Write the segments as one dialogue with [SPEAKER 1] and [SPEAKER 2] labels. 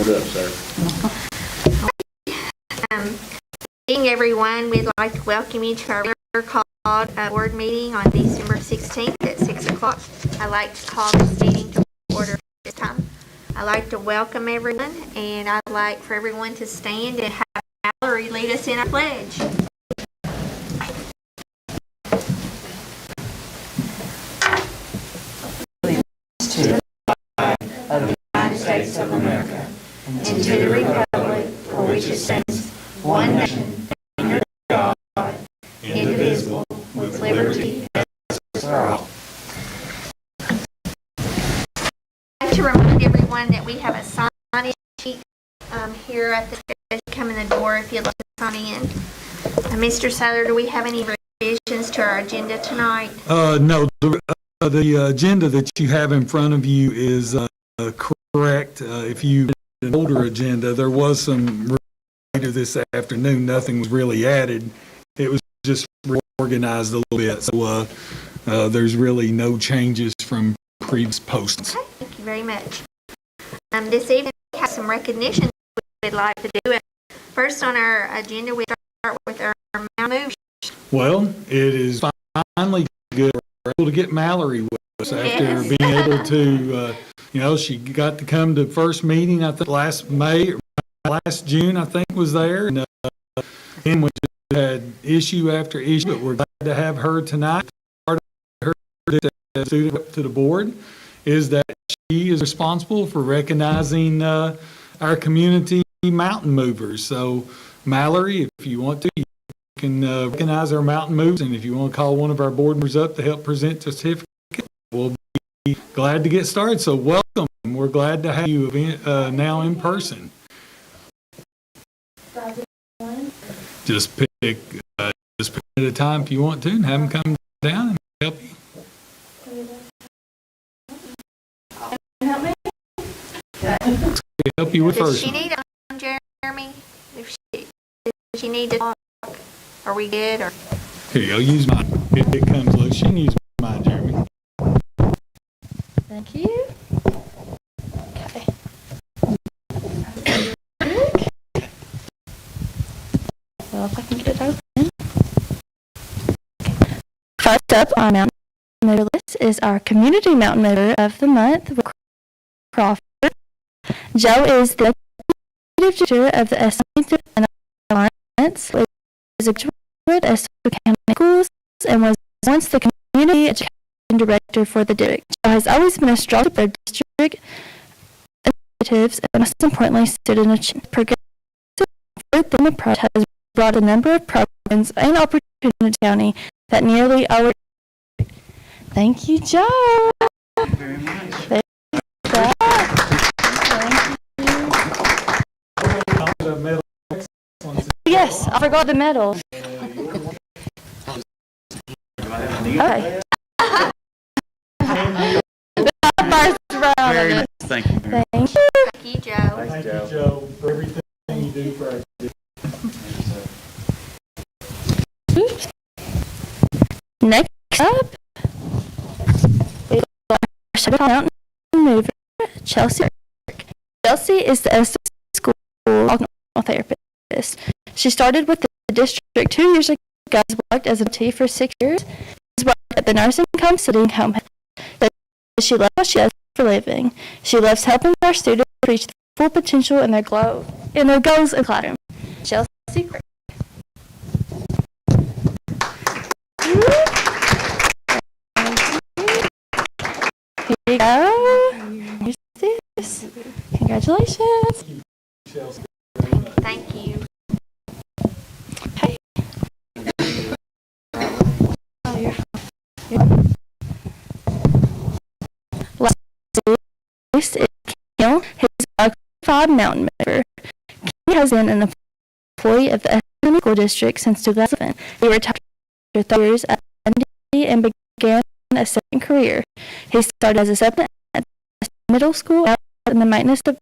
[SPEAKER 1] Stand up, sir.
[SPEAKER 2] Good evening, everyone. We'd like to welcome you to our regular called board meeting on December 16th at 6 o'clock. I'd like to call this meeting to order this time. I'd like to welcome everyone, and I'd like for everyone to stand and have Valerie lead us in our pledge.
[SPEAKER 3] To the flag of the United States of America and to the republic for which it stands, one nation, under God, indivisible, with liberty and justice for all.
[SPEAKER 2] I'd like to remind everyone that we have a sign-in sheet here at the desk. Come in the door if you'd like to sign in. Mr. Sadler, do we have any revisions to our agenda tonight?
[SPEAKER 4] No. The agenda that you have in front of you is correct. If you had an older agenda, there was some later this afternoon. Nothing was really added. It was just reorganized a little bit. So there's really no changes from previous postings.
[SPEAKER 2] Okay, thank you very much. This evening we have some recognition we'd like to do. First on our agenda, we start with our move.
[SPEAKER 4] Well, it is finally good. We're able to get Mallory with us after being able to, she got to come to first meeting, I think last June, I think was there. And we had issue after issue, but we're glad to have her tonight. Part of her student up to the board is that she is responsible for recognizing our community mountain movers. So Mallory, if you want to, can recognize our mountain moves, and if you want to call one of our board members up to help present the certificate, we'll be glad to get started. So welcome. We're glad to have you now in person. Just pick at a time if you want to, and have them come down and help you. Help you with
[SPEAKER 2] Does
[SPEAKER 4] first.
[SPEAKER 2] she need Jeremy? Does she need to talk? Are we good? Or
[SPEAKER 4] Here you go. Use mine. If it comes loose, she can use mine, Jeremy.
[SPEAKER 5] Thank you. Okay. Well, if I can get it open. First up on our mountain mover list is our community mountain mover of the month, Crawford. Joe is the executive director of the Estill Alliance. Is a graduate of Estill County Schools and was once the community education director for the district. Joe has always been a strong supporter of district initiatives and most importantly student achievement. Progressive theme approach has brought a number of programs and opportunities to the county that nearly always. Thank you, Joe.
[SPEAKER 3] Thank you very much.
[SPEAKER 5] Thank you. Yes, I forgot the medal. Okay. First round.
[SPEAKER 3] Very nice. Thank you.
[SPEAKER 5] Thank you.
[SPEAKER 2] thank you, Joe.
[SPEAKER 4] Thank you, Joe, for everything you do for us.
[SPEAKER 5] Oops. Next up is our mountain mover, Chelsea. Chelsea is the Esther School occupational therapist. She started with the district 2 years ago. Has worked as a T for 6 years. She's worked at the nursing home, sitting home. She loves what she does for a living. She loves helping our students reach the full potential in their goals in the classroom. Chelsea. Here you go. Here's this. Congratulations.
[SPEAKER 2] Thank you.
[SPEAKER 5] Hey. Last is Kim. He's a qualified mountain mover. Kim has been an employee of the Estill School District since 2007. He retired after 3 years at Dundee and began a second career. He started as a substitute at middle school in the maintenance department.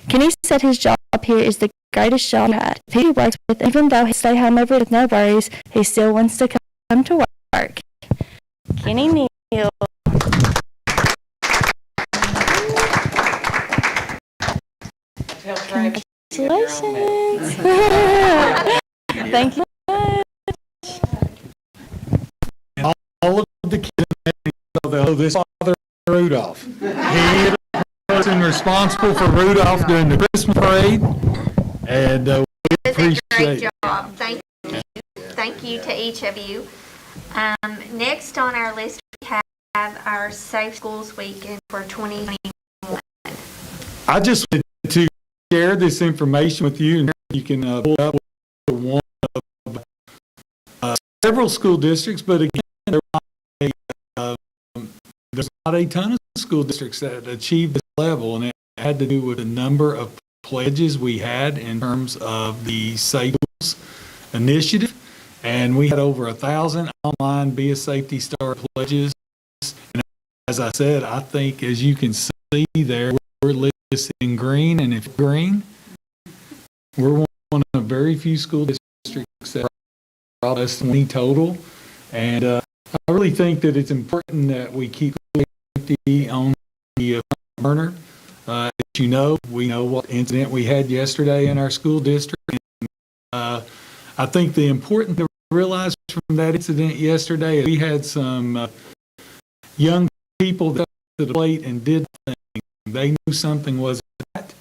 [SPEAKER 5] Kenny said his job here is the greatest job he had. He works with, even though he stay home every day with no worries, he still wants to come to work. Kenny Neal. Congratulations. Thank you.
[SPEAKER 4] All of the kids, oh, this Father Rudolph. He is the person responsible for Rudolph during the Christmas parade, and we
[SPEAKER 2] It's a
[SPEAKER 4] appreciate
[SPEAKER 2] great
[SPEAKER 4] it.
[SPEAKER 2] job. Thank you. Thank you to each of you. Next on our list, we have our Safe Schools Weekend for 2021.
[SPEAKER 4] I just wanted to share this information with you, and you can pull up one of several school districts, but again, there's not a ton of school districts that achieved this level, and it had to do with the number of pledges we had in terms of the Safe Schools initiative, and we had over 1,000 online Be a Safety Star pledges. And as I said, I think as you can see there, we're listed in green, and if green, we're one of very few school districts that are less than 20 total, and I really think that it's important that we keep safety on the front burner. As you know, we know what incident we had yesterday in our school district. And, I think the important thing to realize from that incident yesterday is we had some young people that to the plate and did things. They knew something was that,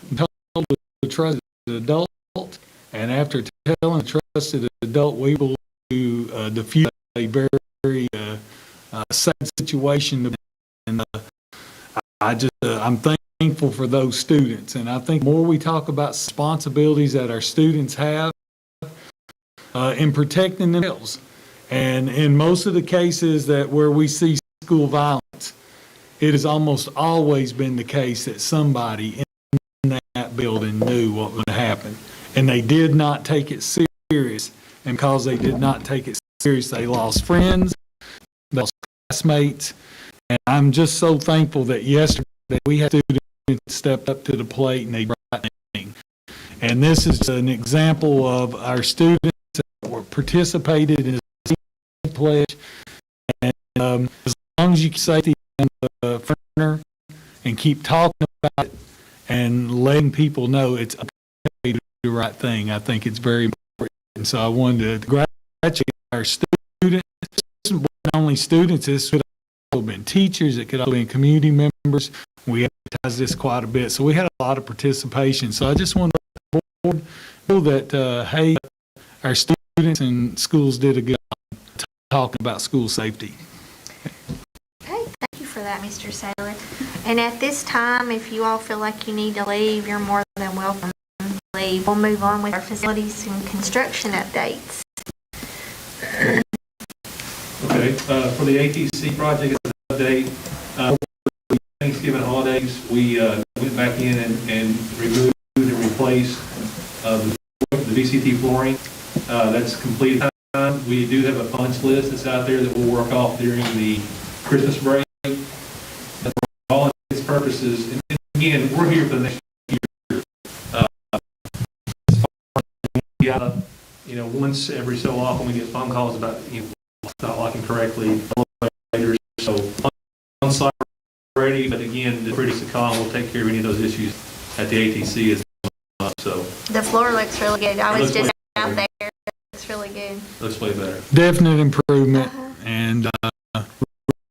[SPEAKER 4] and told the trusted adult, and after telling the trusted adult, we will defuse a very sad situation, and I'm thankful for those students, and I think the more we talk about responsibilities that our students have in protecting themselves, and in most of the cases that where we see school violence, it has almost always been the case that somebody in that building knew what would happen, and they did not take it serious, and because they did not take it serious, they lost friends, they lost classmates, and I'm just so thankful that yesterday we had students step up to the plate and they did the right thing. And this is an example of our students that were participated in the pledge, and as long as you keep safety on the front and keep talking about it and letting people know it's okay to do the right thing, I think it's very important. And so I wanted to congratulate our students, not only students, this could have been teachers, it could have been community members. We advertised this quite a bit, so we had a lot of participation. So I just wanted to know that, hey, our students and schools did a good job talking about school safety.
[SPEAKER 2] Okay, thank you for that, Mr. Saylor. And at this time, if you all feel like you need to leave, you're more than welcome to leave. We'll move on with our facilities and construction updates.
[SPEAKER 1] Okay, for the ATC project update, for Thanksgiving holidays, we went back in and removed and replaced the VCT flooring. That's completed time. We do have a punch list that's out there that we'll work off during the Christmas break. For all its purposes, and again, we're here for the next year. Once every so often we get phone calls about not locking correctly, elevators, so on site ready, but again, the pretty Sakan will take care of any of those issues at the ATC as well. So
[SPEAKER 2] The floor looks really good. I was just out there. It looks really good.
[SPEAKER 1] looks way better.
[SPEAKER 4] Definite improvement, and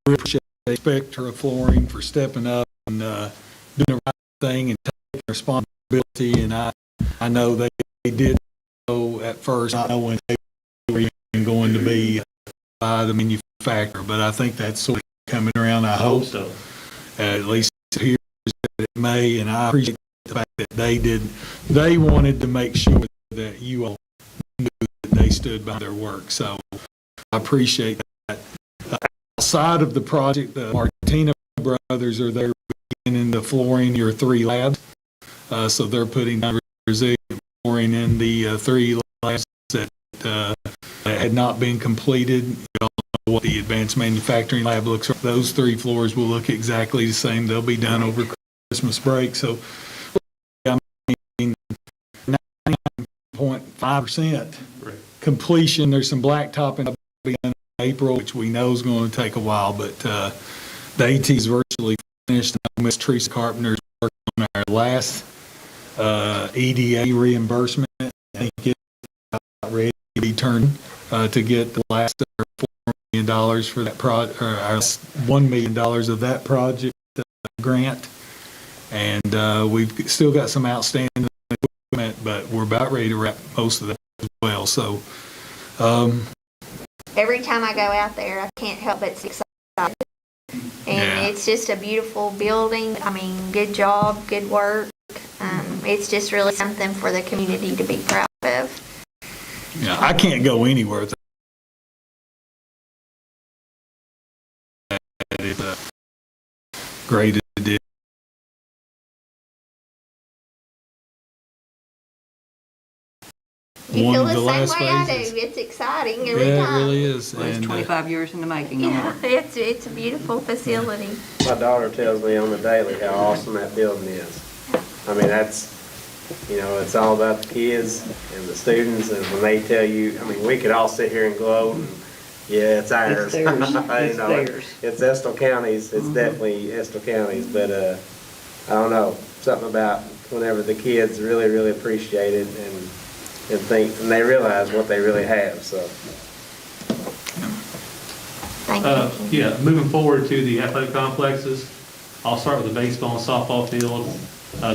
[SPEAKER 4] we appreciate Spectra Flooring for stepping up and doing the right thing and taking responsibility. And I know they did so at first, not knowing they were even going to be by the manufacturer, but I think that's sort of coming around. I hope
[SPEAKER 1] so.
[SPEAKER 4] At least it appears that it may, and I appreciate the fact that they wanted to make sure that you all knew that they stood by their work. So I appreciate that. Outside of the project, the Martina brothers are there in the flooring, your 3 labs. So they're putting down resilient flooring in the 3 labs that had not been completed. You all know what the advanced manufacturing lab looks like. Those 3 floors will look exactly the same. They'll be done over Christmas break. So I mean, 99.5% completion. There's some blacktop in April, which we know is going to take a while, but the AT is virtually finished. Ms. Teresa Carpenter is working on our last EDA reimbursement. I think it's about ready to be turned to get the last $4 million for that project, or our $1 million of that project grant. And we've still got some outstanding equipment, but we're about ready to wrap most of that as well. So
[SPEAKER 2] Every time I go out there, I can't help but be excited. And it's just a beautiful building. I mean, good job, good work. It's just really something for the community to be proud of.
[SPEAKER 4] yeah, I can't go anywhere without that. It's a great addition.
[SPEAKER 2] You
[SPEAKER 4] One
[SPEAKER 2] feel
[SPEAKER 4] of
[SPEAKER 2] the
[SPEAKER 4] the
[SPEAKER 2] same
[SPEAKER 4] last
[SPEAKER 2] way I
[SPEAKER 4] phases.
[SPEAKER 2] do. It's exciting every
[SPEAKER 4] Yeah,
[SPEAKER 2] time.
[SPEAKER 4] it really is.
[SPEAKER 3] Well, it's
[SPEAKER 4] And,
[SPEAKER 3] 25 years in the making.
[SPEAKER 2] Yeah, it's a beautiful facility.
[SPEAKER 6] My daughter tells me on the daily how awesome that building is. I mean, that's, it's all about the kids and the students, and when they tell you, I mean, we could all sit here and gloat, and, yeah, it's ours.
[SPEAKER 3] It's theirs. It's theirs.
[SPEAKER 6] It's Estill County's, it's definitely Estill County's, but, I don't know, something about whenever the kids really, really appreciate it and think, and they realize what they really have, so.
[SPEAKER 2] Thank you.
[SPEAKER 1] Yeah, moving forward to the athletic complexes, I'll start with the baseball and softball field.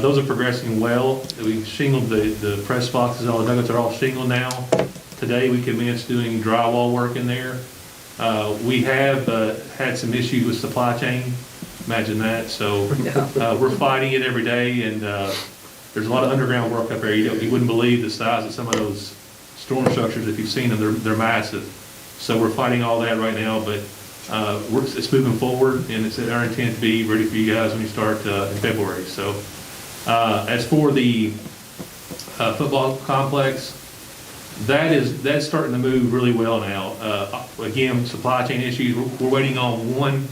[SPEAKER 1] Those are progressing well. We've shingled the press boxes, all the nuggets are all shingled now. Today, we commenced doing drywall work in there. We have had some issues with supply chain, imagine that. So we're fighting it every day, and there's a lot of underground work up there. You wouldn't believe the size of some of those storm structures. If you've seen them, they're massive. So we're fighting all that right now, but it's moving forward, and it's our intent to be ready for you guys when you start in February. So as for the football complex, that's starting to move really well now. Again, supply chain issues. We're waiting on one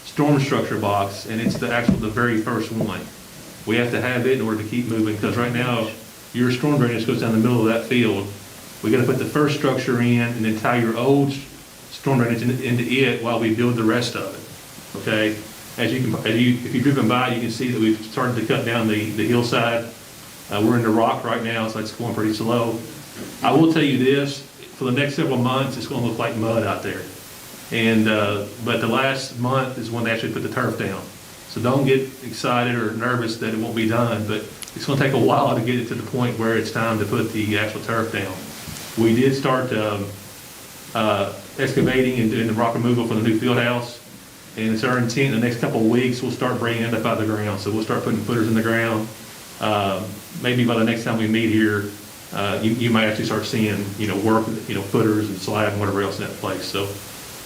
[SPEAKER 1] storm structure box, and it's the very first one. We have to have it in order to keep moving, because right now your storm drainage goes down the middle of that field. We got to put the first structure in and then tie your old storm drainage into it while we build the rest of it. Okay, if you've driven by, you can see that we've started to cut down the hillside. We're in the rock right now, so it's going pretty slow. I will tell you this: for the next several months, it's going to look like mud out there. And but the last month is when they actually put the turf down. So don't get excited or nervous that it won't be done, but it's going to take a while to get it to the point where it's time to put the actual turf down. We did start excavating and doing the rock removal for the new field house, and it's our intent in the next couple of weeks we'll start bringing it up out of the ground. So we'll start putting footers in the ground. Maybe by the next time we meet here, you might actually start seeing work, footers and slab and whatever else in that place. So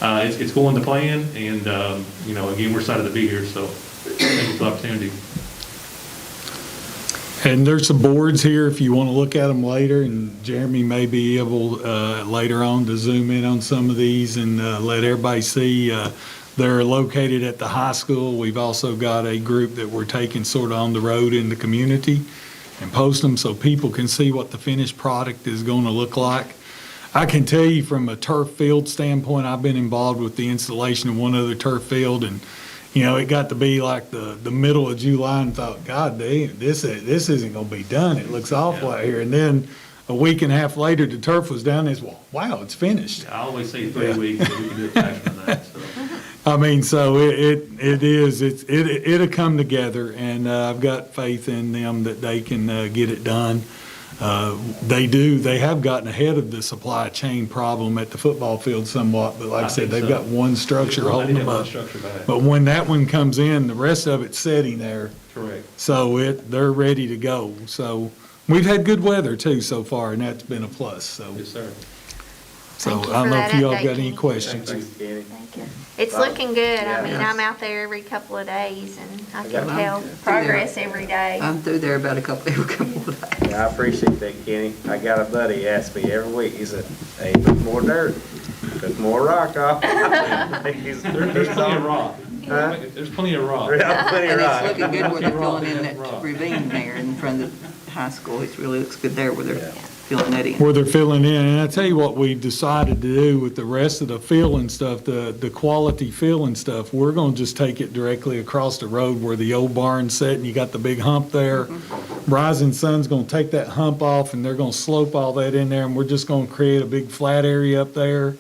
[SPEAKER 1] it's going to plan, and again, we're excited to be here. So thank you for the opportunity.
[SPEAKER 4] And there's some boards here if you want to look at them later, and Jeremy may be able later on to zoom in on some of these and let everybody see. They're located at the high school. We've also got a group that we're taking sort of on the road in the community and post them so people can see what the finished product is going to look like. I can tell you from a turf field standpoint, I've been involved with the installation of one other turf field, and it got to be like the middle of July, and thought, God damn, this isn't going to be done. It looks awful out here. And then a week and a half later, the turf was down. It's, wow, it's finished.
[SPEAKER 1] I always say 3 weeks, but we can do it faster than that. So.
[SPEAKER 4] I mean, so it'll come together, and I've got faith in them that they can get it done. They have gotten ahead of the supply chain problem at the football field somewhat, but like I said, they've got one structure holding them up. But when that one comes in, the rest of it's sitting there.
[SPEAKER 1] Correct.
[SPEAKER 4] So they're ready to go. So we've had good weather too so far, and that's been a plus. So,
[SPEAKER 1] Yes, sir.
[SPEAKER 4] so
[SPEAKER 2] Thank you
[SPEAKER 4] I don't
[SPEAKER 2] for
[SPEAKER 4] know
[SPEAKER 2] that
[SPEAKER 4] if y'all
[SPEAKER 2] update,
[SPEAKER 4] got any
[SPEAKER 2] Kenny.
[SPEAKER 4] questions.
[SPEAKER 6] Thanks, Kenny.
[SPEAKER 2] Thank you. It's looking good. I mean,
[SPEAKER 6] Yeah.
[SPEAKER 2] I'm out there every couple of days, and I can
[SPEAKER 6] Okay.
[SPEAKER 2] tell progress every day.
[SPEAKER 3] I'm through there about every couple of days.
[SPEAKER 6] Yeah, I appreciate that, Kenny. I got a buddy ask me every week, he said, hey, put more dirt, put more rock off.
[SPEAKER 1] There's plenty of rock.
[SPEAKER 6] Huh?
[SPEAKER 1] There's plenty of rock.
[SPEAKER 6] Yeah, plenty of
[SPEAKER 3] And
[SPEAKER 6] rock.
[SPEAKER 3] it's looking good where they're
[SPEAKER 1] Rock,
[SPEAKER 3] filling in
[SPEAKER 1] rock.
[SPEAKER 3] that ravine there in front of the high school. It really looks good there where they're filling that in.
[SPEAKER 4] where they're filling in. And I tell you what we decided to do with the rest of the filling stuff, the quality filling stuff, we're gonna just take it directly across the road where the old barn's set and you got the big hump there. Rising Sun's gonna take that hump off and they're gonna slope all that in there, and we're just gonna create a big flat area up there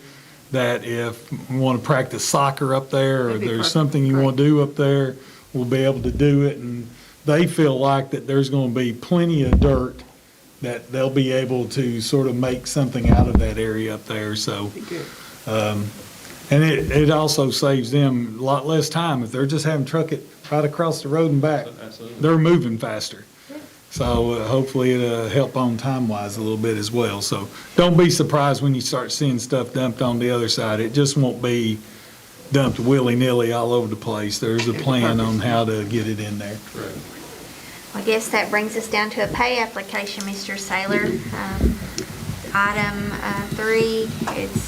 [SPEAKER 4] that if we wanna practice soccer up there, or
[SPEAKER 3] That'd be
[SPEAKER 4] there's
[SPEAKER 3] perfect.
[SPEAKER 4] something you wanna do up there, we'll be able to do it. And they feel like that there's gonna be plenty of dirt that they'll be able to sort of make something out of that area up there, so.
[SPEAKER 3] Be good.
[SPEAKER 4] And it also saves them a lot less time. If they're just having to truck it right across the road and back,
[SPEAKER 1] Absolutely.
[SPEAKER 4] they're moving faster. So hopefully it'll help on time-wise a little bit as well. So don't be surprised when you start seeing stuff dumped on the other side. It just won't be dumped willy-nilly all over the place. There's a plan on how to get it in there.
[SPEAKER 1] Correct.
[SPEAKER 2] I guess that brings us down to a pay application, Mr. Saylor. Item 3, it's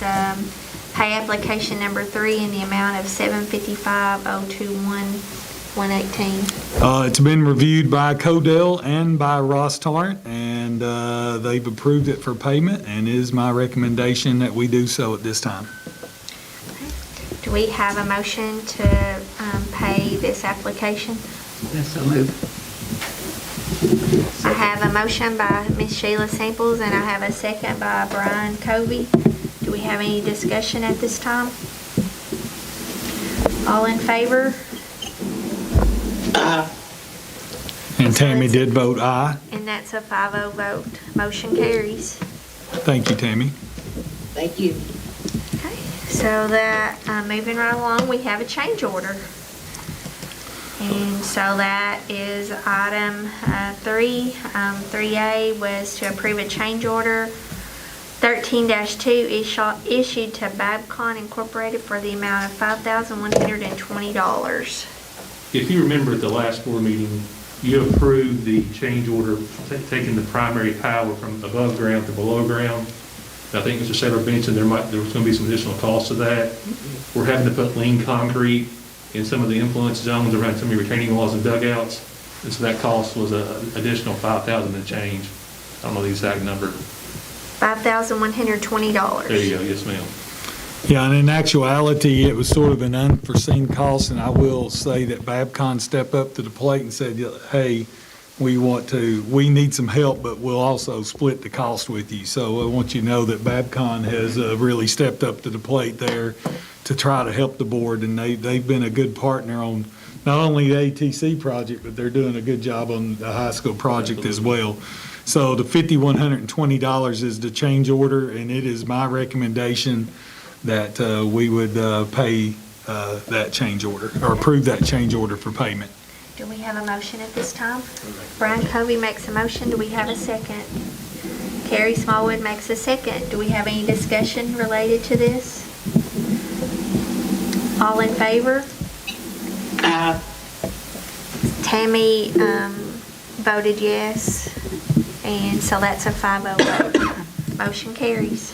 [SPEAKER 2] pay application number 3 in the amount of $755,021,118.
[SPEAKER 4] It's been reviewed by Codell and by Ross Torrent, and they've approved it for payment, and it is my recommendation that we do so at this time.
[SPEAKER 2] Do we have a motion to pay this application?
[SPEAKER 3] That's so moved.
[SPEAKER 2] I have a motion by Ms. Sheila Samples, and I have a second by Brian Covey. Do we have any discussion at this time? All in favor?
[SPEAKER 4] And Tammy did vote aye.
[SPEAKER 2] And that's a 5-0 vote. Motion carries.
[SPEAKER 4] Thank you, Tammy.
[SPEAKER 3] Thank you.
[SPEAKER 2] Okay, so that, moving right along, we have a change order. And so that is item 3. 3A was to approve a change order 13-2 issued to Babcon Incorporated for the amount of $5,120.
[SPEAKER 1] If you remember at the last board meeting, you approved the change order, taking the primary power from above ground to below ground. I think Mr. Saylor mentioned there was going to be some additional costs to that. We're having to put lean concrete in some of the influence zones around some of your retaining walls and dugouts. And so that cost was an additional $5,000 and change. I don't know the exact number.
[SPEAKER 2] $5,120.
[SPEAKER 1] There you go, yes ma'am.
[SPEAKER 4] Yeah, and in actuality, it was sort of an unforeseen cost, and I will say that Babcon stepped up to the plate and said, hey, we need some help, but we'll also split the cost with you. So I want you to know that Babcon has really stepped up to the plate there to try to help the board, and they've been a good partner on not only the ATC project, but they're doing a good job on the high school project as well. So the $5,120 is the change order, and it is my recommendation that we would pay that change order, or approve that change order for payment.
[SPEAKER 2] Do we have a motion at this time? Brian Covey makes a motion. Do we have a second? Carrie Smallwood makes a second. Do we have any discussion related to this? All in favor? Tammy voted yes, and so that's a 5-0 vote. Motion carries.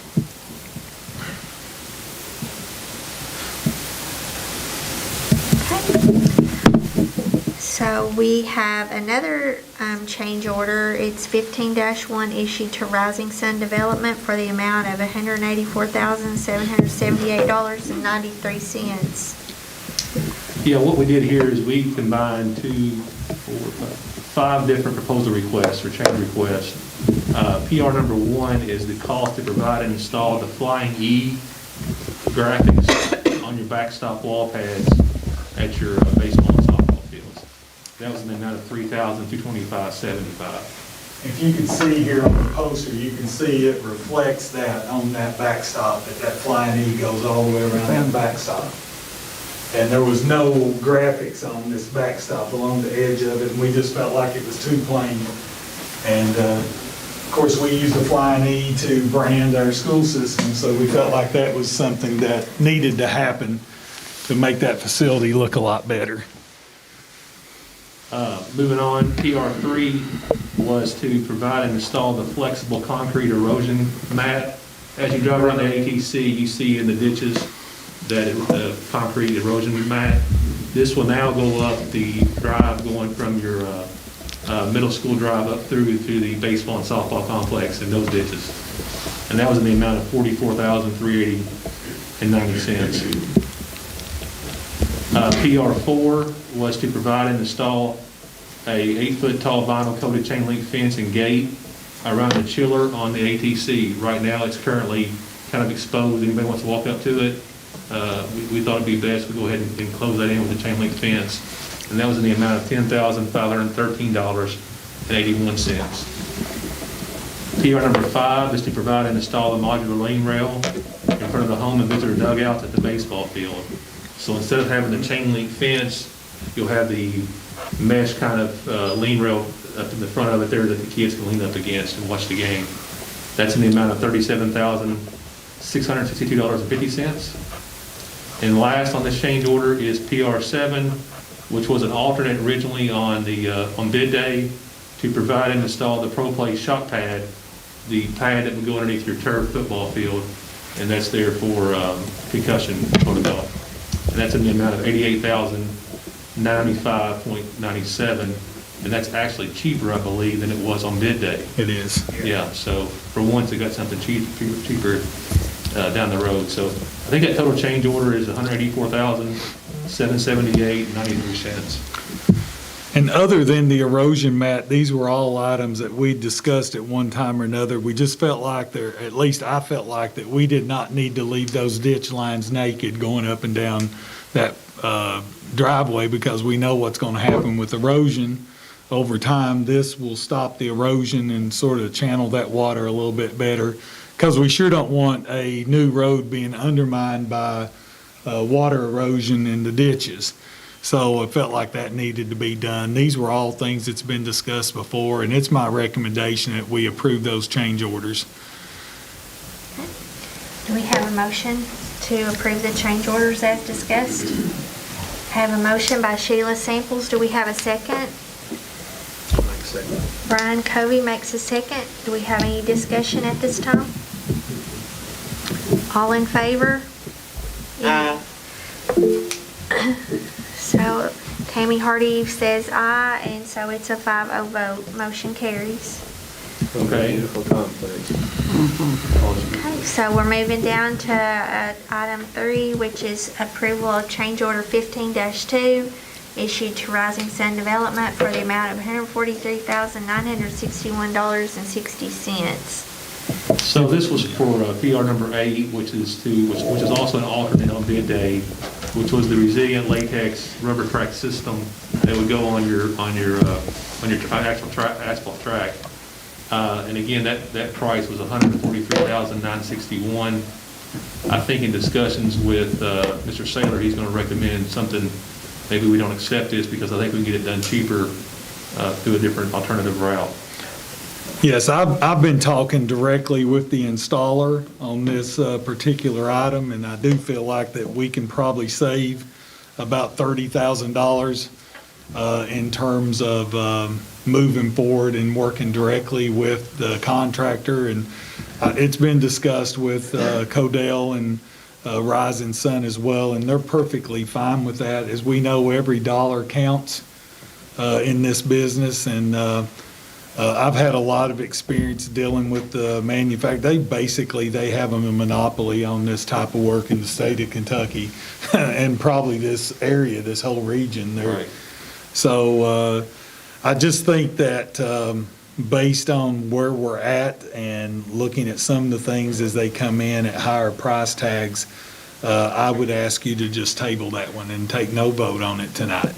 [SPEAKER 2] So we have another change order. It's 15-1 issued to Rising Sun Development for the amount of $184,778.93.
[SPEAKER 1] Yeah, what we did here is we combined 5 different proposal requests or change requests. PR number 1 is the cost to provide and install the Flying E graphics on your backstop wall pads at your baseball and softball fields. That was in the amount of $3,225.75.
[SPEAKER 4] If you can see here on the poster, you can see it reflects that on that backstop, that Flying E goes all the way around that backstop. And there was no graphics on this backstop along the edge of it, and we just felt like it was too plain. And of course, we use the Flying E to brand our school system, so we felt like that was something that needed to happen to make that facility look a lot better.
[SPEAKER 1] Moving on, PR3 was to provide and install the flexible concrete erosion mat. As you drive around the ATC, you see in the ditches that the concrete erosion mat. This will now go up the drive going from your middle school drive up through to the baseball and softball complex and those ditches. And that was in the amount of $44,380.90. PR4 was to provide and install a 8-foot tall vinyl coated chain link fence and gate around the chiller on the ATC. Right now, it's currently kind of exposed. Anybody wants to walk up to it, we thought it'd be best we go ahead and close that in with a chain link fence. And that was in the amount of $10,513.81. PR number 5 is to provide and install a modular lane rail in front of the home and visitor dugouts at the baseball field. So instead of having the chain link fence, you'll have the mesh kind of lean rail up in the front of it there that the kids can lean up against and watch the game. That's in the amount of $37,662.50. And last on this change order is PR7, which was an alternate originally on bid day to provide and install the Pro Play shot pad, the pad that would go underneath your turf football field, and that's there for concussion protocol. And that's in the amount of $88,095.97, and that's actually cheaper, I believe, than it was on bid day.
[SPEAKER 4] It is.
[SPEAKER 1] Yeah, so for once, they got something cheaper down the road. So I think that total change order is $184,778.93.
[SPEAKER 4] And other than the erosion mat, these were all items that we discussed at one time or another. We just felt like at least I felt like that we did not need to leave those ditch lines naked going up and down that driveway, because we know what's going to happen with erosion. Over time, this will stop the erosion and sort of channel that water a little bit better, because we sure don't want a new road being undermined by water erosion in the ditches. So I felt like that needed to be done. These were all things that's been discussed before, and it's my recommendation that we approve those change orders.
[SPEAKER 2] Do we have a motion to approve the change orders as discussed? Have a motion by Sheila Samples. Do we have a second? Brian Covey makes a second. Do we have any discussion at this time? All in favor?
[SPEAKER 3] Aye.
[SPEAKER 2] So Tammy Hardy says aye, and so it's a 5-0 vote. Motion carries.
[SPEAKER 1] Okay.
[SPEAKER 6] Beautiful complex.
[SPEAKER 2] Okay, so we're moving down to item 3, which is approval of change order 15-2 issued to Rising Sun Development for the amount of $143,961.60.
[SPEAKER 1] So this was for PR number 8, which is also an alternate on bid day, which was the resilient latex rubber track system that would go on your actual asphalt track. And again, that price was $143,961. I think in discussions with Mr. Saylor, he's going to recommend something. Maybe we don't accept this because I think we can get it done cheaper through a different alternative route.
[SPEAKER 4] Yes, I've been talking directly with the installer on this particular item, and I do feel like that we can probably save about $30,000 in terms of moving forward and working directly with the contractor. And it's been discussed with Codell and Rising Sun as well, and they're perfectly fine with that. As we know, every dollar counts in this business, and I've had a lot of experience dealing with the manufacturer. They have a monopoly on this type of work in the state of Kentucky and probably this area, this whole region there.
[SPEAKER 1] Right.
[SPEAKER 4] So I just think that based on where we're at and looking at some of the things as they come in at higher price tags, I would ask you to just table that one and take no vote on it tonight,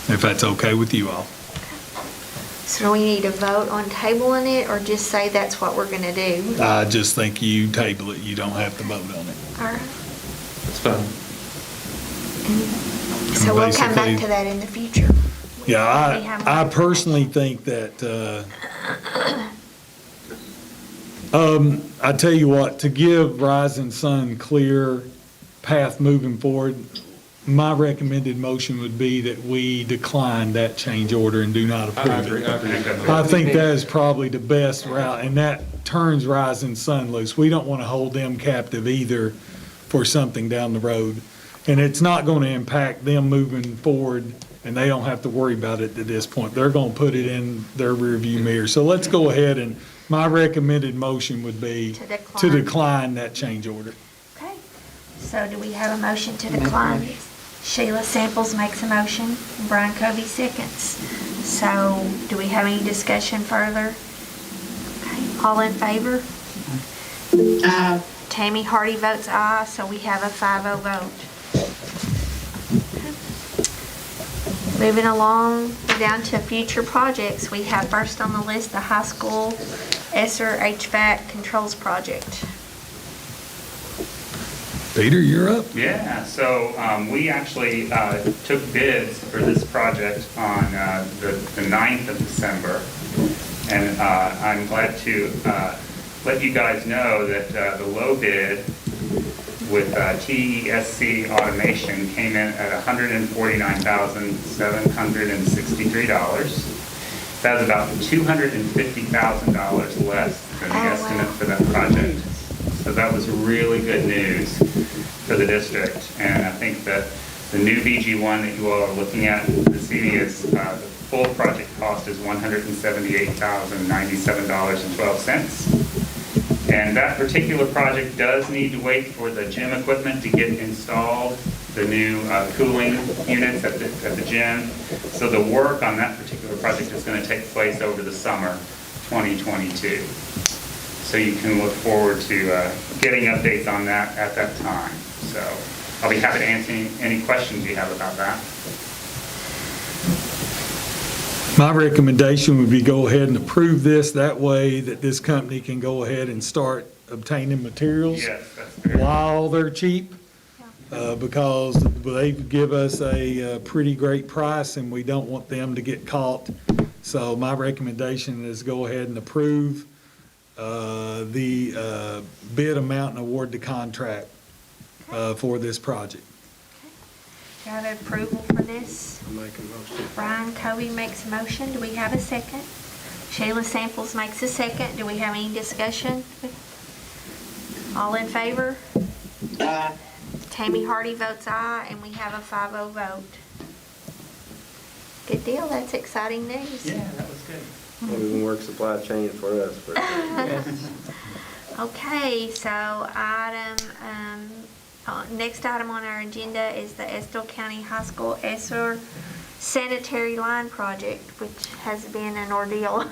[SPEAKER 4] if that's okay with you all.
[SPEAKER 2] So do we need to vote on tabling it, or just say that's what we're going to do?
[SPEAKER 4] I just think you table it. You don't have to vote on it.
[SPEAKER 2] All right.
[SPEAKER 1] That's fine.
[SPEAKER 2] So we'll come back
[SPEAKER 4] Basically-
[SPEAKER 2] to that in the future.
[SPEAKER 4] Yeah,
[SPEAKER 2] We have
[SPEAKER 4] I
[SPEAKER 2] one.
[SPEAKER 4] personally think that, I tell you what, to give Rising Sun clear path moving forward, my recommended motion would be that we decline that change order and do not approve it. I think that is probably the best route, and that turns Rising Sun loose. We don't want to hold them captive either for something down the road. And it's not going to impact them moving forward and they don't have to worry about it at this point. They're gonna put it in their rearview mirror. So let's go ahead, and my recommended motion would be to decline that change order.
[SPEAKER 2] Okay, so do we have a motion to decline? Sheila Samples makes a motion, and Brian Covey seconds. So do we have any discussion further? Okay, all in favor? Tammy Hardy votes aye, so we have a 5-0 vote. Moving along, we're down to future projects. We have first on the list the high school Esther HVAC controls project.
[SPEAKER 4] Peter, you're up.
[SPEAKER 7] Yeah, so we actually took bids for this project on the 9th of December. And I'm glad to let you guys know that the low bid with TESC Automation came in at $149,763. That's about $250,000 less than the estimate for that project. So that was really good news for the district. And I think that the new BG1 that you all are looking at this evening is, the full project cost is $178,097.12. And that particular project does need to wait for the gym equipment to get installed, the new cooling units at the gym. So the work on that particular project is going to take place over the summer 2022. So you can look forward to getting updates on that at that time. So I'll be happy to answer any questions you have about that.
[SPEAKER 4] My recommendation would be go ahead and approve this. That way that this company can go ahead and start obtaining materials
[SPEAKER 7] Yes, that's fair.
[SPEAKER 4] while they're cheap. Because they give us a pretty great price and we don't want them to get caught. So my recommendation is go ahead and approve the bid amount and award the contract for this project.
[SPEAKER 2] Got approval for this?
[SPEAKER 6] I'll make a motion.
[SPEAKER 2] Brian Covey makes a motion. Do we have a second? Sheila Samples makes a second. Do we have any discussion? All in favor? Tammy Hardy votes aye, and we have a 5-0 vote. Good deal. That's exciting news.
[SPEAKER 7] Yeah, that was good.
[SPEAKER 6] Maybe we can work supply chain for us.
[SPEAKER 2] Okay, so next item on our agenda is the Estill County High School Essel Sanitary Line Project, which has been an ordeal.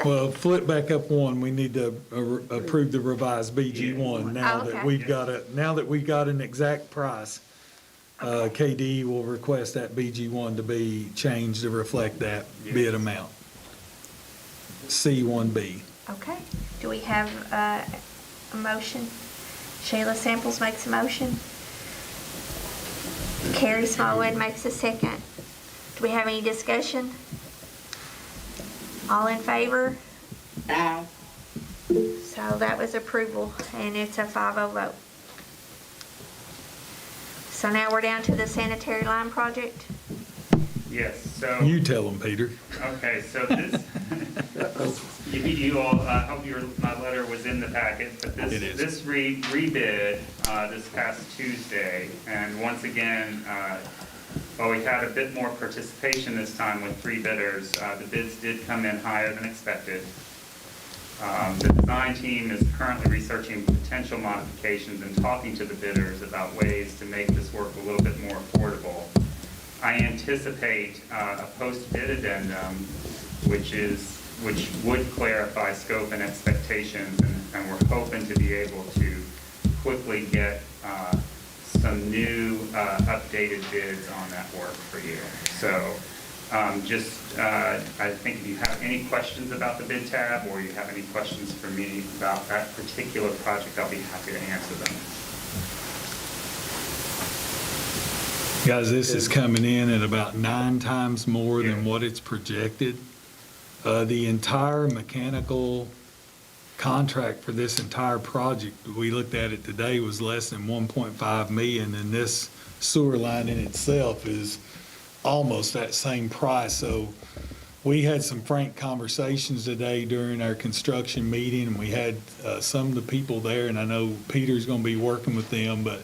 [SPEAKER 4] Well, flip back up one, we need to approve the revised BG1 now
[SPEAKER 2] Okay.
[SPEAKER 4] that we've got an exact price. KD will request that BG1 to be changed to reflect that bid amount. C1B.
[SPEAKER 2] Okay, do we have a motion? Sheila Samples makes a motion. Carrie Smallwood makes a second. Do we have any discussion? All in favor?
[SPEAKER 3] Aye.
[SPEAKER 2] So that was approval, and it's a 5-0 vote. So now we're down to the sanitary line project.
[SPEAKER 7] Yes, so.
[SPEAKER 4] You tell them, Peter.
[SPEAKER 7] Okay, so this, you all, I hope your letter was in the packet, but
[SPEAKER 4] It is.
[SPEAKER 7] this rebid this past Tuesday, and once again, well, we had a bit more participation this time with 3 bidders. The bids did come in higher than expected. The design team is currently researching potential modifications and talking to the bidders about ways to make this work a little bit more affordable. I anticipate a post-bid addendum, which would clarify scope and expectations, and we're hoping to be able to quickly get some new updated bids on that work for you. So I think if you have any questions about the bid tab, or you have any questions for me about that particular project, I'll be happy to answer them.
[SPEAKER 4] Guys, this is coming in at about 9 times more than what it's projected. The entire mechanical contract for this entire project, we looked at it today, was less than 1.5 million, and this sewer line in itself is almost that same price. So we had some frank conversations today during our construction meeting, and we had some of the people there, and I know Peter's going to be working with them, but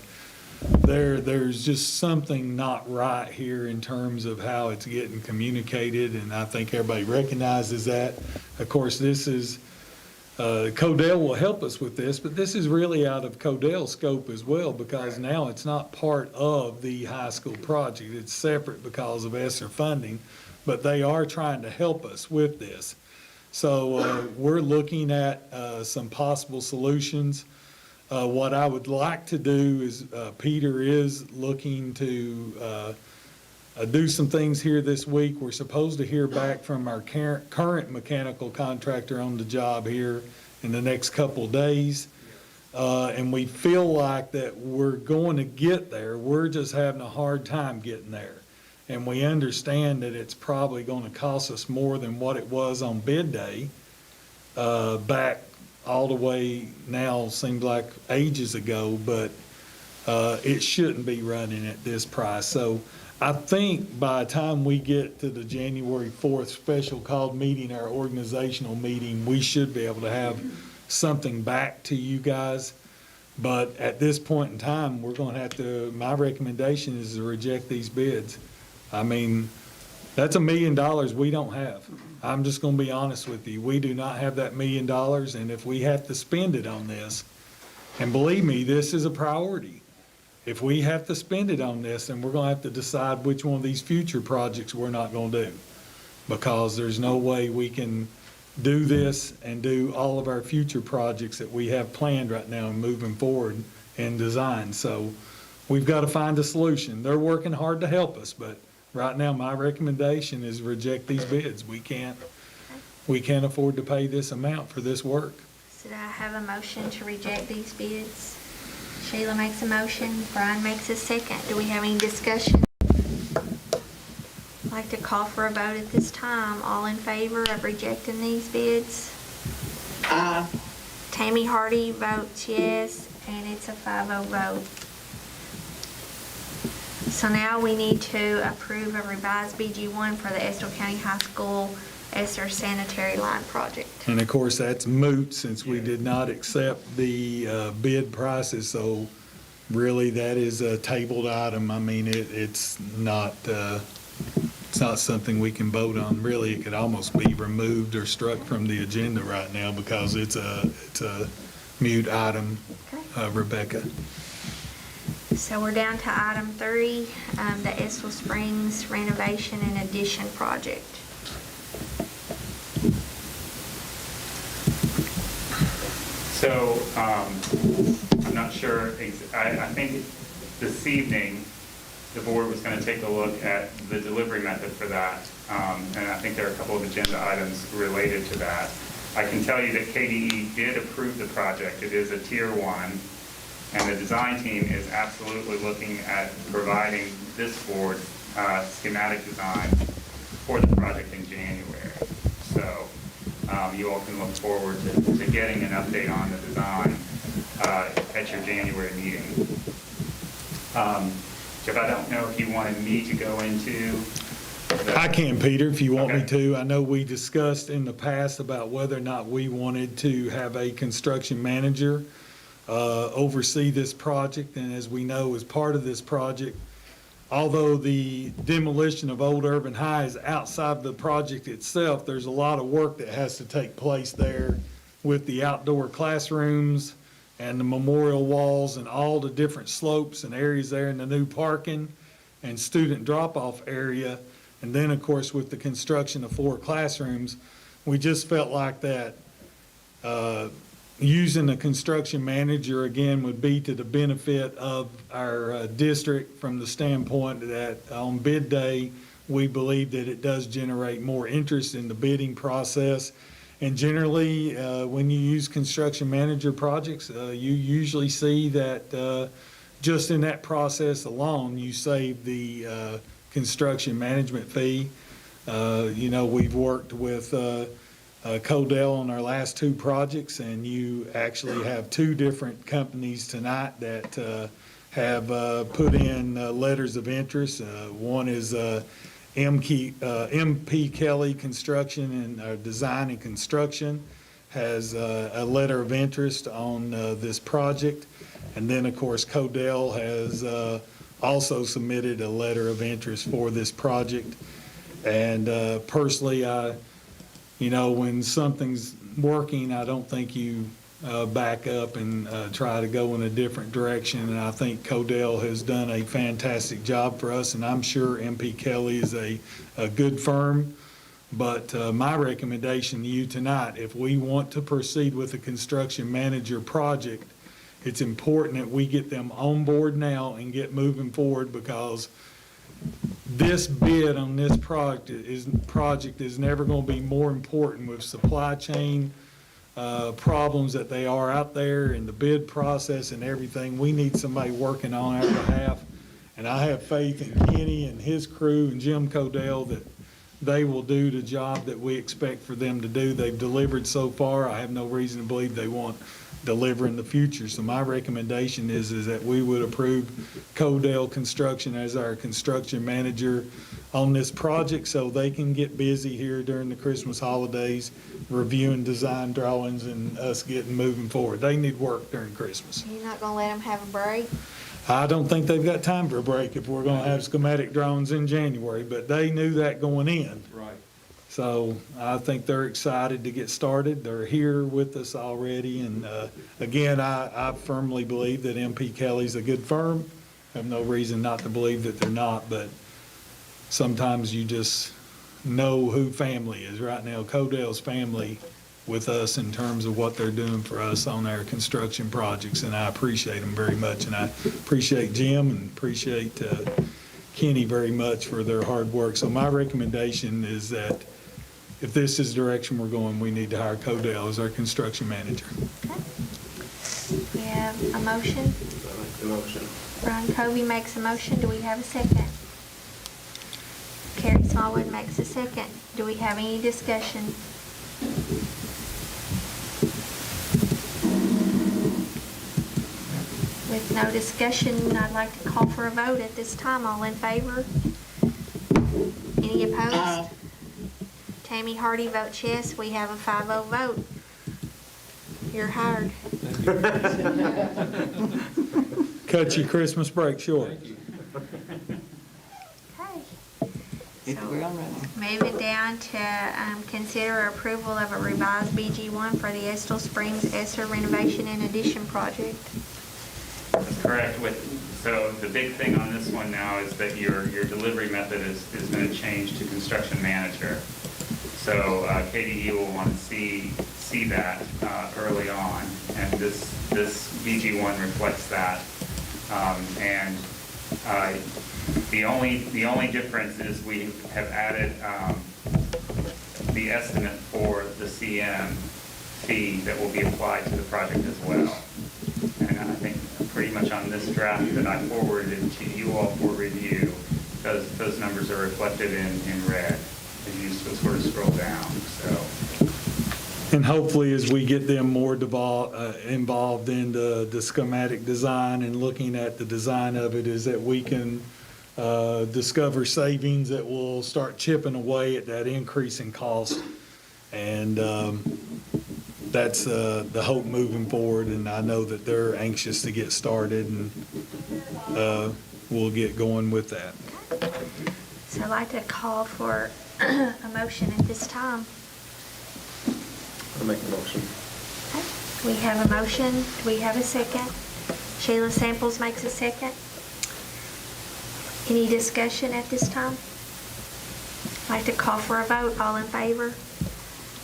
[SPEAKER 4] there's just something not right here in terms of how it's getting communicated, and I think everybody recognizes that. Of course, this is, Codell will help us with this, but this is really out of Codell's scope as well, because now it's not part of the high school project. It's separate because of ESSER funding, but they are trying to help us with this. So we're looking at some possible solutions. What I would like to do is, Peter is looking to do some things here this week. We're supposed to hear back from our current mechanical contractor on the job here in the next couple of days. And we feel like that we're going to get there. We're just having a hard time getting there. And we understand that it's probably going to cost us more than what it was on bid day, back all the way now, seems like ages ago, but it shouldn't be running at this price. So I think by the time we get to the January 4th special called meeting, our organizational meeting, we should be able to have something back to you guys. But at this point in time, we're going to have to, my recommendation is to reject these bids. I mean, that's $1 million we don't have. I'm just going to be honest with you. We do not have that $1 million, and if we have to spend it on this, and believe me, this is a priority. If we have to spend it on this, then we're going to have to decide which one of these future projects we're not going to do, because there's no way we can do this and do all of our future projects that we have planned right now and moving forward in design. So we've got to find a solution. They're working hard to help us, but right now, my recommendation is reject these bids. We can't afford to pay this amount for this work.
[SPEAKER 2] So do I have a motion to reject these bids? Sheila makes a motion, Brian makes a second. Do we have any discussion? I'd like to call for a vote at this time. All in favor of rejecting these bids?
[SPEAKER 3] Aye.
[SPEAKER 2] Tammy Hardy votes yes, and it's a 5-0 vote. So now we need to approve a revised BG1 for the Estill County High School Esther Sanitary Line Project.
[SPEAKER 4] And of course, that's moot since we did not accept the bid prices. So really, that is a tabled item. I mean, it's not something we can vote on. Really, it could almost be removed or struck from the agenda right now because it's a mute item, Rebecca.
[SPEAKER 2] So we're down to item 3, the Estill Springs Renovation and Addition Project.
[SPEAKER 7] So, I'm not sure, I think this evening, the board was going to take a look at the delivery method for that. And I think there are a couple of agenda items related to that. I can tell you that KDE did approve the project. It is a tier 1. And the design team is absolutely looking at providing this board schematic design for the project in January. So you all can look forward to getting an update on the design at your January meeting. Jeff, I don't know if you wanted me to go into
[SPEAKER 4] I can, Peter, if you want me
[SPEAKER 7] Okay.
[SPEAKER 4] to. I know we discussed in the past about whether or not we wanted to have a construction manager oversee this project. And as we know, as part of this project, although the demolition of Old Urban High is outside the project itself, there's a lot of work that has to take place there with the outdoor classrooms and the memorial walls and all the different slopes and areas there in the new parking and student drop-off area. And then, of course, with the construction of 4 classrooms, we just felt like that using a construction manager, again, would be to the benefit of our district from the standpoint that on bid day, we believe that it does generate more interest in the bidding process. And generally, when you use construction manager projects, you usually see that just in that process alone, you save the construction management fee. We've worked with Codell on our last 2 projects, and you actually have 2 different companies tonight that have put in letters of interest. One is MP Kelly Construction and Design and Construction has a letter of interest on this project. And then, of course, Codell has also submitted a letter of interest for this project. And personally, when something's working, I don't think you back up and try to go in a different direction. And I think Codell has done a fantastic job for us, and I'm sure MP Kelly is a good firm. But my recommendation to you tonight, if we want to proceed with a construction manager project, it's important that we get them on board now and get moving forward, because this bid on this project is never going to be more important with supply chain problems that they are out there in the bid process and everything. We need somebody working on our behalf, and I have faith in Kenny and his crew and Jim Codell that they will do the job that we expect for them to do. They've delivered so far. I have no reason to believe they won't deliver in the future. So my recommendation is that we would approve Codell Construction as our construction manager on this project, so they can get busy here during the Christmas holidays, reviewing design drawings and us getting moving forward. They need work during Christmas.
[SPEAKER 2] You're not gonna let them have a break?
[SPEAKER 4] I don't think they've got time for a break if we're going to have schematic drawings in January, but they knew that going in.
[SPEAKER 1] Right.
[SPEAKER 4] So I think they're excited to get started. They're here with us already. And again, I firmly believe that MP Kelly's a good firm. I have no reason not to believe that they're not, but sometimes you just know who family is. Right now, Codell's family with us in terms of what they're doing for us on our construction projects, and I appreciate them very much. And I appreciate Jim and appreciate Kenny very much for their hard work. So my recommendation is that if this is the direction we're going, we need to hire Codell as our construction manager.
[SPEAKER 2] Okay. We have a motion.
[SPEAKER 6] I make the motion.
[SPEAKER 2] Ron Covey makes a motion. Do we have a second? Carrie Smallwood makes a second. Do we have any discussion? With no discussion, I'd like to call for a vote at this time. All in favor? Any opposed? Tammy Hardy votes yes. We have a 5-0 vote. You're hired.
[SPEAKER 4] Cut your Christmas break short.
[SPEAKER 2] Okay.
[SPEAKER 3] We're on running.
[SPEAKER 2] Moving down to consider approval of a revised BG1 for the Estill Springs Esther Renovation and Addition project.
[SPEAKER 7] That's correct. So the big thing on this one now is that your delivery method is going to change to construction manager. So KDE will want to see that early on, and this BG1 reflects that. And the only difference is we have added the estimate for the CM fee that will be applied to the project as well. And I think pretty much on this draft that I forwarded to you all for review, those numbers are reflected in red as you sort of scroll down. So,
[SPEAKER 4] And hopefully, as we get them more involved in the schematic design and looking at the design of it, is that we can discover savings that will start chipping away at that increase in cost. And that's the hope moving forward. And I know that they're anxious to get started, and we'll get going with that.
[SPEAKER 2] So I'd like to call for a motion at this time.
[SPEAKER 6] I make the motion.
[SPEAKER 2] Okay. We have a motion. Do we have a second? Sheila Samples makes a second. Any discussion at this time? I'd like to call for a vote. All in favor?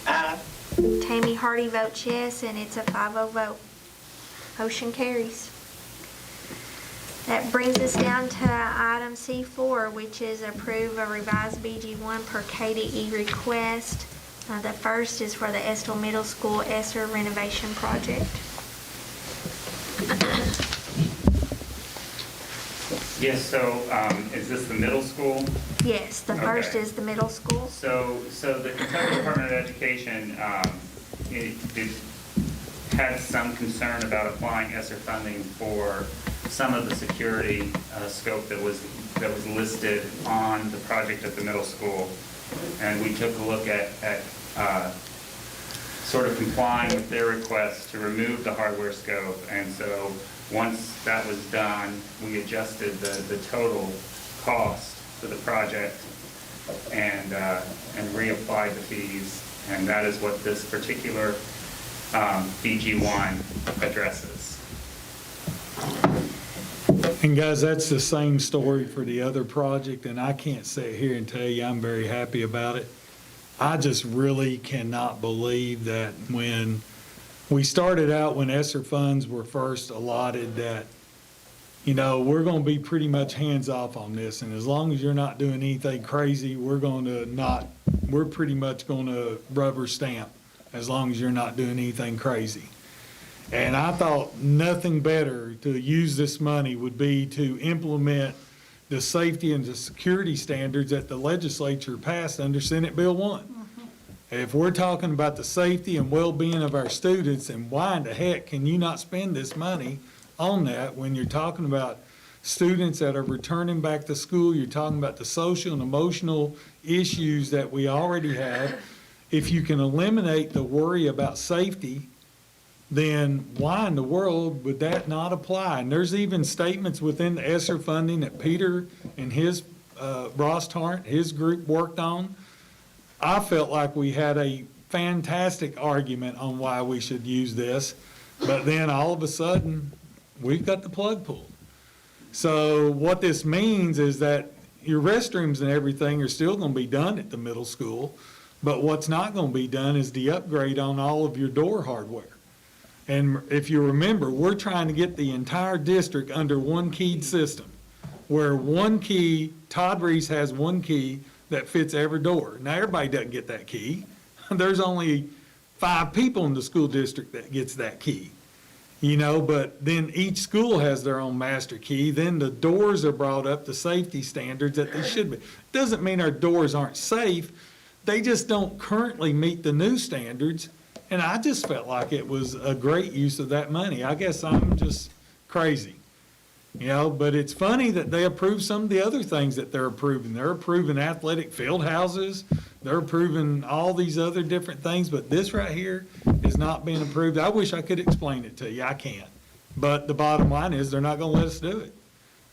[SPEAKER 3] Aye.
[SPEAKER 2] Tammy Hardy votes yes, and it's a 5-0 vote. Motion carries. That brings us down to item C4, which is approve a revised BG1 per KDE request. The first is for the Estill Middle School Esther Renovation Project.
[SPEAKER 7] yes, so is this the middle school?
[SPEAKER 2] Yes, the first
[SPEAKER 7] Okay.
[SPEAKER 2] is the middle school.
[SPEAKER 7] So the Kentucky Department of Education had some concern about applying ESSER funding for some of the security scope that was listed on the project at the middle school. And we took a look at sort of complying with their request to remove the hardware scope. And so once that was done, we adjusted the total cost for the project and reapplied the fees. And that is what this particular BG1 addresses.
[SPEAKER 4] And guys, that's the same story for the other project, and I can't sit here and tell you I'm very happy about it. I just really cannot believe that when we started out, when ESSER funds were first allotted, that, you know, we're going to be pretty much hands off on this, and as long as you're not doing anything crazy, we're pretty much going to rubber stamp as long as you're not doing anything crazy. And I thought nothing better to use this money would be to implement the safety and the security standards that the legislature passed under Senate Bill 1. If we're talking about the safety and well-being of our students, and why in the heck can you not spend this money on that when you're talking about students that are returning back to school, you're talking about the social and emotional issues that we already have. If you can eliminate the worry about safety, then why in the world would that not apply? And there's even statements within the ESSER funding that Peter and his, Ross Tarrant, his group worked on. I felt like we had a fantastic argument on why we should use this, but then all of a sudden, we've got the plug pulled. So what this means is that your restrooms and everything are still going to be done at the middle school, but what's not going to be done is the upgrade on all of your door hardware. And if you remember, we're trying to get the entire district under one keyed system, where one key, Todd Reese has one key that fits every door. Now, everybody doesn't get that key. There's only 5 people in the school district that gets that key, you know, but then each school has their own master key. Then the doors are brought up to safety standards that they should be. Doesn't mean our doors aren't safe. They just don't currently meet the new standards. And I just felt like it was a great use of that money. I guess I'm just crazy, you know, but it's funny that they approve some of the other things that they're approving. They're approving athletic field houses. They're approving all these other different things, but this right here is not being approved. I wish I could explain it to you. I can't. But the bottom line is they're not going to let us do it.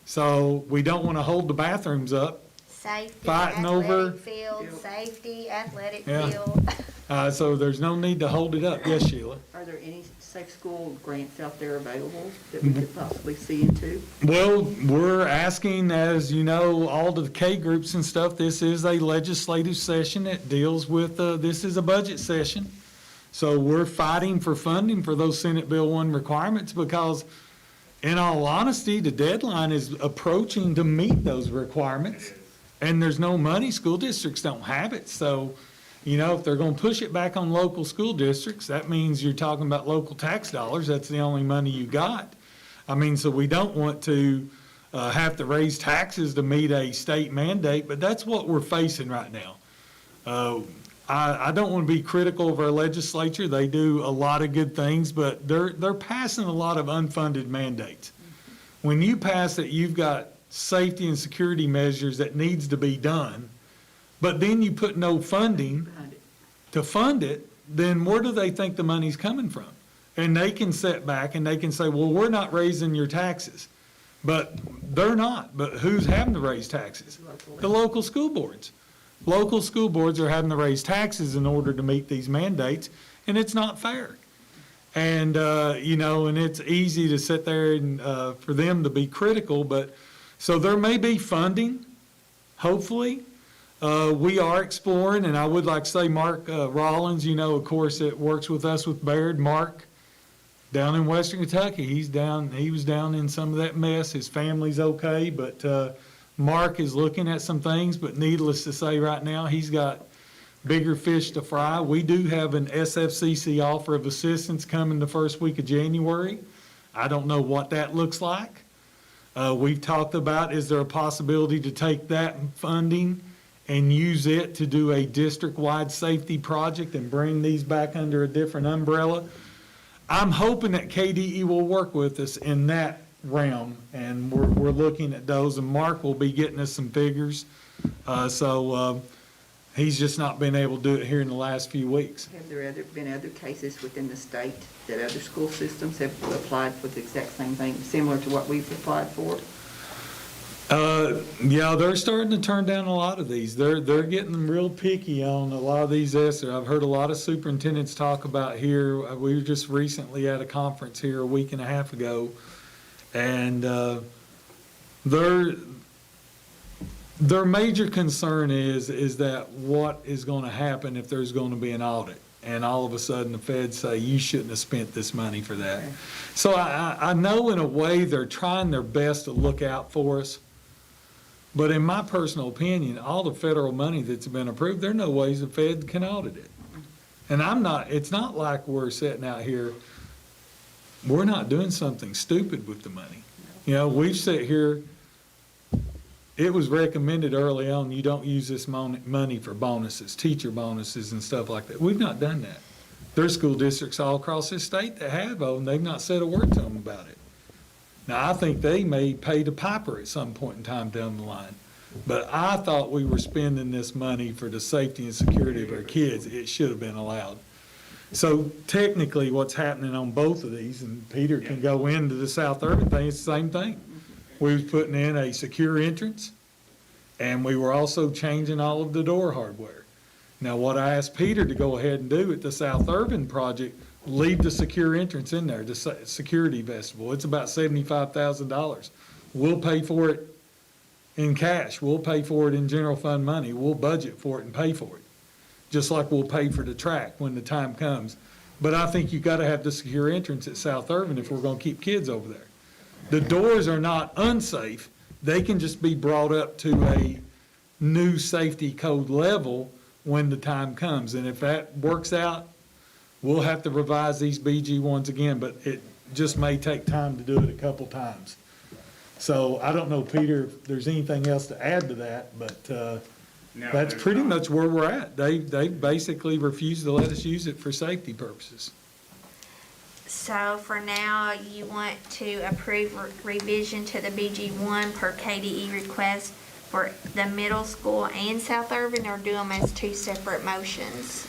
[SPEAKER 4] So we don't want to hold the bathrooms up.
[SPEAKER 2] Safety,
[SPEAKER 4] Fighting over-
[SPEAKER 2] athletic field, safety, athletic
[SPEAKER 4] Yeah.
[SPEAKER 2] field.
[SPEAKER 4] So there's no need to hold it up. Yes, Sheila?
[SPEAKER 3] Are there any safe school grants out there available that we could possibly see into?
[SPEAKER 4] Well, we're asking, as you know, all the K groups and stuff, this is a legislative session that deals with, this is a budget session. So we're fighting for funding for those Senate Bill 1 requirements because, in all honesty, the deadline is approaching to meet those requirements. And there's no money. School districts don't have it. So, you know, if they're going to push it back on local school districts, that means you're talking about local tax dollars. That's the only money you got. I mean, so we don't want to have to raise taxes to meet a state mandate, but that's what we're facing right now. I don't want to be critical of our legislature. They do a lot of good things, but they're passing a lot of unfunded mandates. When you pass it, you've got safety and security measures that needs to be done, but then you put no funding to fund it, then where do they think the money's coming from? And they can sit back and they can say, well, we're not raising your taxes. But they're not. But who's having to raise taxes? The local school boards. Local school boards are having to raise taxes in order to meet these mandates, and it's not fair. And, you know, and it's easy to sit there and for them to be critical, but so there may be funding, hopefully. We are exploring, and I would like to say Mark Rollins, you know, of course, it works with us with Baird. Mark, down in Western Kentucky, he was down in some of that mess. His family's okay, but Mark is looking at some things, but needless to say right now, he's got bigger fish to fry. We do have an SFCC offer of assistance coming the first week of January. I don't know what that looks like. We've talked about, is there a possibility to take that funding and use it to do a district-wide safety project and bring these back under a different umbrella? I'm hoping that KDE will work with us in that realm, and we're looking at those, and Mark will be getting us some figures. He's just not been able to do it here in the last few weeks.
[SPEAKER 3] Have there been other cases within the state that other school systems have applied for the exact same thing, similar to what we've applied for?
[SPEAKER 4] Yeah, they're starting to turn down a lot of these. They're getting real picky on a lot of these Esther. I've heard a lot of superintendents talk about here. We were just recently at a conference here a week and a half ago, and their major concern is that what is going to happen if there's going to be an audit, and all of a sudden the feds say you shouldn't have spent this money for that.
[SPEAKER 3] Okay.
[SPEAKER 4] So I know in a way they're trying their best to look out for us. But in my personal opinion, all the federal money that's been approved, there are no ways the Fed can audit it. And it's not like we're sitting out here, we're not doing something stupid with the money. You know, we sit here, it was recommended early on, you don't use this money for bonuses, teacher bonuses and stuff like that. We've not done that. There's school districts all across this state that have, and they've not said a word to them about it. Now, I think they may pay the piper at some point in time down the line. But I thought we were spending this money for the safety and security of our kids. It should have been allowed. So technically, what's happening on both of these, and Peter can go into the South Urban thing, it's the same thing. We was putting in a secure entrance, and we were also changing all of the door hardware. Now, what I asked Peter to go ahead and do at the South Urban project, leave the secure entrance in there, the security vestibule. It's about $75,000. We'll pay for it in cash. We'll pay for it in general fund money. We'll budget for it and pay for it, just like we'll pay for the track when the time comes. But I think you got to have the secure entrance at South Urban if we're going to keep kids over there. The doors are not unsafe. They can just be brought up to a new safety code level when the time comes. And if that works out, we'll have to revise these BG ones again, but it just may take time to do it a couple times. So I don't know, Peter, if there's anything else to add to that, but
[SPEAKER 7] No,
[SPEAKER 4] that's
[SPEAKER 7] there's
[SPEAKER 4] pretty
[SPEAKER 7] not.
[SPEAKER 4] much where we're at. They basically refused to let us use it for safety purposes.
[SPEAKER 2] So for now, you want to approve revision to the BG1 per KDE request for the middle school and South Urban, or do them as two separate motions?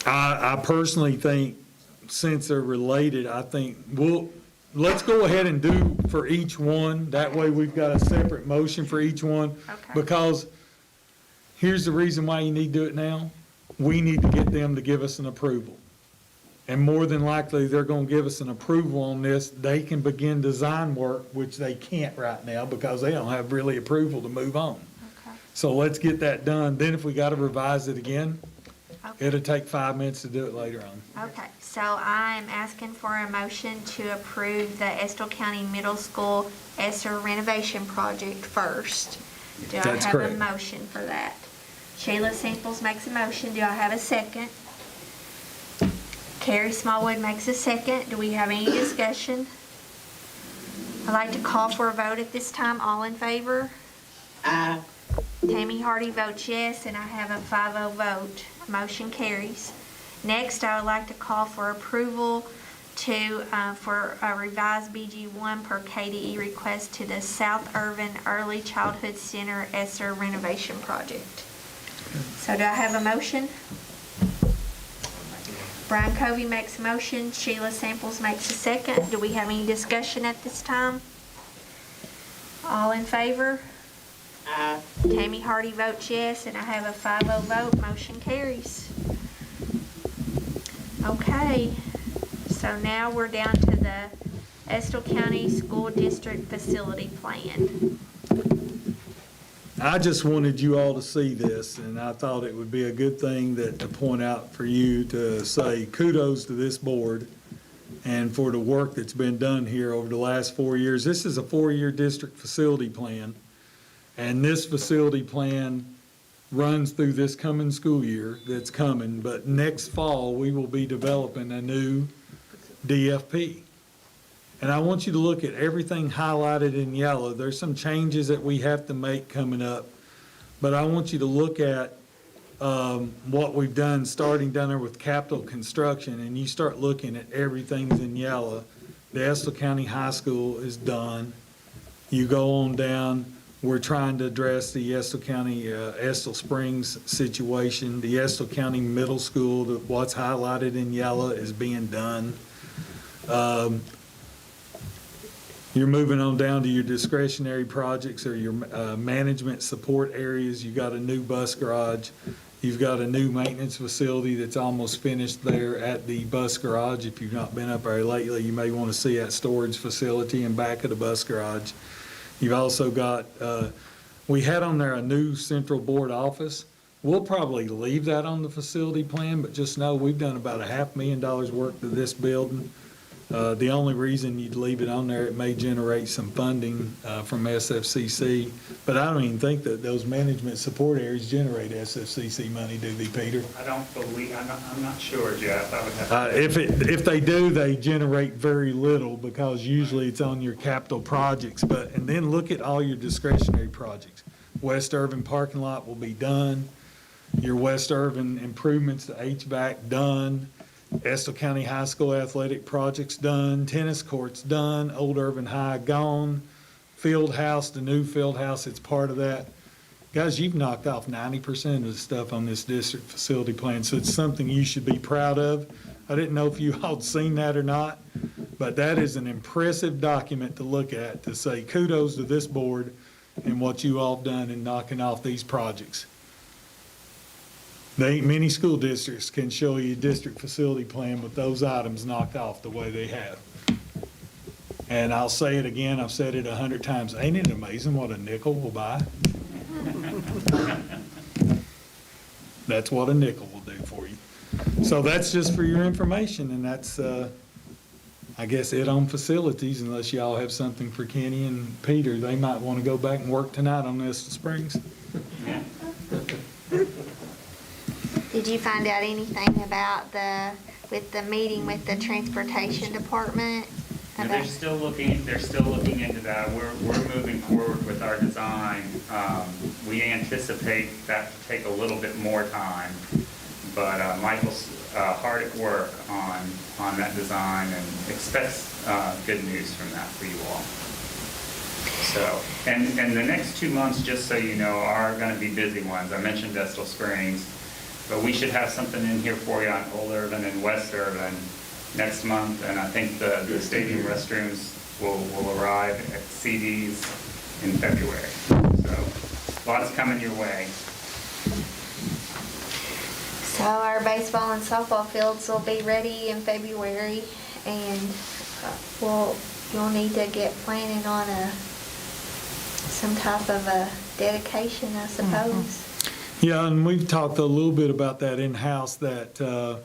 [SPEAKER 4] I personally think, since they're related, I think let's go ahead and do for each one. That way we've got a separate motion for each one.
[SPEAKER 2] Okay.
[SPEAKER 4] Because here's the reason why you need to do it now. We need to get them to give us an approval. And more than likely, they're going to give us an approval on this. They can begin design work, which they can't right now because they don't have really approval to move on.
[SPEAKER 2] Okay.
[SPEAKER 4] So let's get that done. Then if we got to revise it again,
[SPEAKER 2] Okay.
[SPEAKER 4] it'll take 5 minutes to do it later on.
[SPEAKER 2] Okay, so I'm asking for a motion to approve the Estill County Middle School Esther renovation project first. Do I
[SPEAKER 4] That's
[SPEAKER 2] have
[SPEAKER 4] correct.
[SPEAKER 2] a motion for that? Sheila Samples makes a motion. Do I have a second? Carrie Smallwood makes a second. Do we have any discussion? I'd like to call for a vote at this time. All in favor?
[SPEAKER 3] Aye.
[SPEAKER 2] Tammy Hardy votes yes, and I have a 5-0 vote. Motion carries. Next, I would like to call for approval for a revised BG1 per KDE request to the South Urban Early Childhood Center Esther renovation project. So do I have a motion? Brian Covey makes a motion. Sheila Samples makes a second. Do we have any discussion at this time? All in favor?
[SPEAKER 3] Aye.
[SPEAKER 2] Tammy Hardy votes yes, and I have a 5-0 vote. Motion carries. Okay, so now we're down to the Estill County School District Facility Plan.
[SPEAKER 4] I just wanted you all to see this, and I thought it would be a good thing to point out for you to say kudos to this board and for the work that's been done here over the last 4 years. This is a 4-year district facility plan, and this facility plan runs through this coming school year that's coming, but next fall, we will be developing a new DFP. And I want you to look at everything highlighted in yellow. There's some changes that we have to make coming up, but I want you to look at what we've done, starting down there with capital construction, and you start looking at everything's in yellow. The Estill County High School is done. You go on down, we're trying to address the Estill County, Estill Springs situation. The Estill County Middle School, what's highlighted in yellow is being done. You're moving on down to your discretionary projects or your management support areas. You got a new bus garage. You've got a new maintenance facility that's almost finished there at the bus garage. If you've not been up there lately, you may want to see that storage facility in back of the bus garage. You've also got, we had on there a new central board office. We'll probably leave that on the facility plan, but just know we've done about $500,000 work to this building. The only reason you'd leave it on there, it may generate some funding from SFCC, but I don't even think that those management support areas generate SFCC money, do they, Peter?
[SPEAKER 7] I don't believe, I'm not sure, Jeff. I would have to.
[SPEAKER 4] If they do, they generate very little because usually it's on your capital projects. And then look at all your discretionary projects. West Irvin parking lot will be done. Your West Irvin improvements to HVAC done. Estill County High School athletic projects done, tennis courts done, Old Irvin High gone, field house, the new field house, it's part of that. Guys, you've knocked off 90% of the stuff on this district facility plan, so it's something you should be proud of. I didn't know if you all had seen that or not, but that is an impressive document to look at, to say kudos to this board and what you all have done in knocking off these projects. There ain't many school districts can show you a district facility plan with those items knocked off the way they have. And I'll say it again, I've said it 100 times, ain't it amazing what a nickel will buy? That's what a nickel will do for you. So that's just for your information, and that's, I guess, it on facilities, unless y'all have something for Kenny and Peter. They might want to go back and work tonight on Estill Springs.
[SPEAKER 7] Yeah.
[SPEAKER 2] Did you find out anything about with the meeting with the transportation department?
[SPEAKER 7] And they're still looking into that. We're moving forward with our design. We anticipate that to take a little bit more time, but Michael's hard at work on that design and expects good news from that for you all. So, and the next 2 months, just so you know, are going to be busy ones. I mentioned Estill Springs, but we should have something in here for you on Old Irvin and West Irvin next month, and I think the stadium restrooms will arrive at CDs in February. So, lots coming your way.
[SPEAKER 2] So our baseball and softball fields will be ready in February, and you'll need to get planning on some type of a dedication, I suppose.
[SPEAKER 4] Yeah, and we've talked a little bit about that in-house, that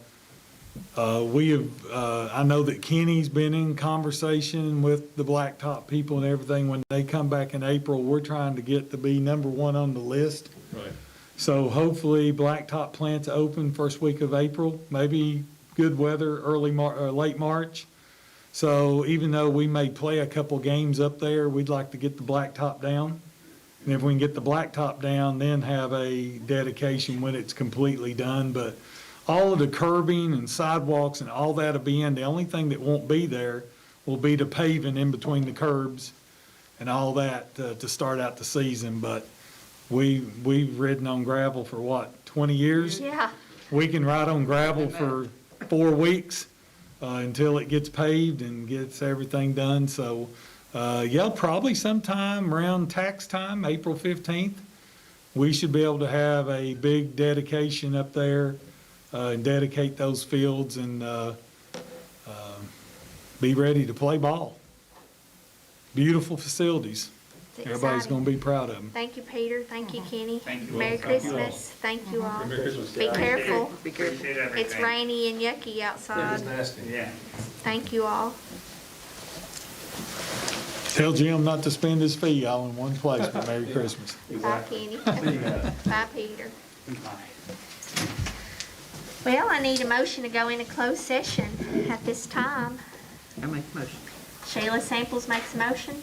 [SPEAKER 4] we have, I know that Kenny's been in conversation with the Blacktop people and everything. When they come back in April, we're trying to get to be #1 on the list.
[SPEAKER 1] Right.
[SPEAKER 4] So hopefully Blacktop plants open first week of April, maybe good weather, late March. So even though we may play a couple games up there, we'd like to get the Blacktop down. And if we can get the Blacktop down, then have a dedication when it's completely done. But all of the curbing and sidewalks and all that'll be in. The only thing that won't be there will be the paving in between the curbs and all that to start out the season. But we've ridden on gravel for what, 20 years?
[SPEAKER 2] Yeah.
[SPEAKER 4] We can ride on gravel for 4 weeks until it gets paved and gets everything done. So, yeah, probably sometime around tax time, April 15th, we should be able to have a big dedication up there and dedicate those fields and be ready to play ball. Beautiful facilities.
[SPEAKER 2] It's
[SPEAKER 4] Everybody's
[SPEAKER 2] exciting.
[SPEAKER 4] going to be proud of them.
[SPEAKER 2] Thank you, Peter. Thank you, Kenny.
[SPEAKER 7] Thank you.
[SPEAKER 2] Merry
[SPEAKER 1] Thank you all.
[SPEAKER 2] Christmas. Thank you all.
[SPEAKER 1] Merry Christmas.
[SPEAKER 2] Be careful.
[SPEAKER 7] Appreciate everything.
[SPEAKER 2] It's rainy and yucky outside.
[SPEAKER 1] nasty.
[SPEAKER 7] Yeah.
[SPEAKER 2] Thank you all.
[SPEAKER 4] Tell Jim not to spend his fee all in one place, but Merry Christmas.
[SPEAKER 2] Bye, Kenny.
[SPEAKER 1] See you guys.
[SPEAKER 2] Bye, Peter.
[SPEAKER 7] Bye.
[SPEAKER 2] Well, I need a motion to go into closed session at this time.
[SPEAKER 3] I make a motion.
[SPEAKER 2] Shayla Samples makes a motion.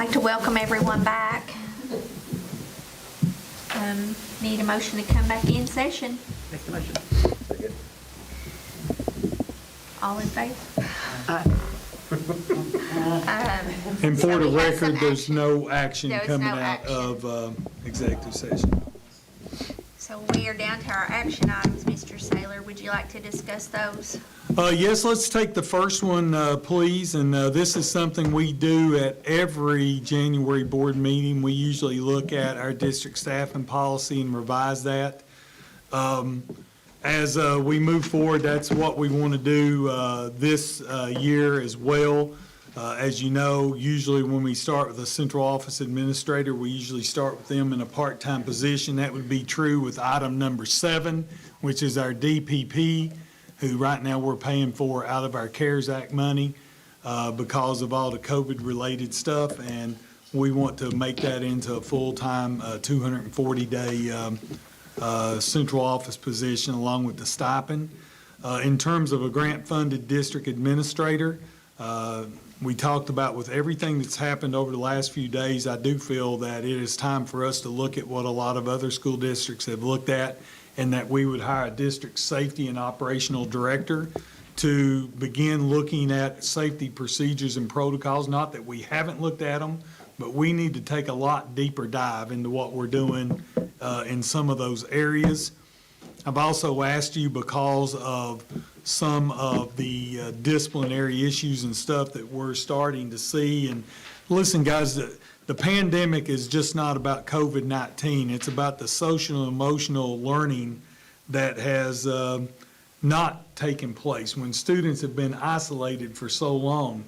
[SPEAKER 2] like to welcome everyone back. Need a motion to come back in session.
[SPEAKER 3] Make the motion.
[SPEAKER 2] All in favor?
[SPEAKER 4] And for
[SPEAKER 2] So
[SPEAKER 4] the
[SPEAKER 2] we have some
[SPEAKER 4] record, there's
[SPEAKER 2] action.
[SPEAKER 4] no action
[SPEAKER 2] There's
[SPEAKER 4] coming
[SPEAKER 2] no
[SPEAKER 4] out
[SPEAKER 2] action.
[SPEAKER 4] of executive session.
[SPEAKER 2] So we are down to our action items, Mr. Saylor. Would you like to discuss those?
[SPEAKER 4] Yes, let's take the first one, please. And this is something we do at every January board meeting. We usually look at our district staffing policy and revise that. As we move forward, that's what we want to do this year as well. As you know, usually when we start with a central office administrator, we usually start with them in a part-time position. That would be true with item number 7, which is our DPP, who right now we're paying for out of our CARES Act money because of all the COVID-related stuff, and we want to make that into a full-time 240-day central office position along with the stipend. In terms of a grant-funded district administrator, we talked about with everything that's happened over the last few days, I do feel that it is time for us to look at what a lot of other school districts have looked at, and that we would hire a district safety and operational director to begin looking at safety procedures and protocols. Not that we haven't looked at them, but we need to take a lot deeper dive into what we're doing in some of those areas. I've also asked you, because of some of the disciplinary issues and stuff that we're starting to see. And listen, guys, the pandemic is just not about COVID-19. It's about the social and emotional learning that has not taken place. When students have been isolated for so long,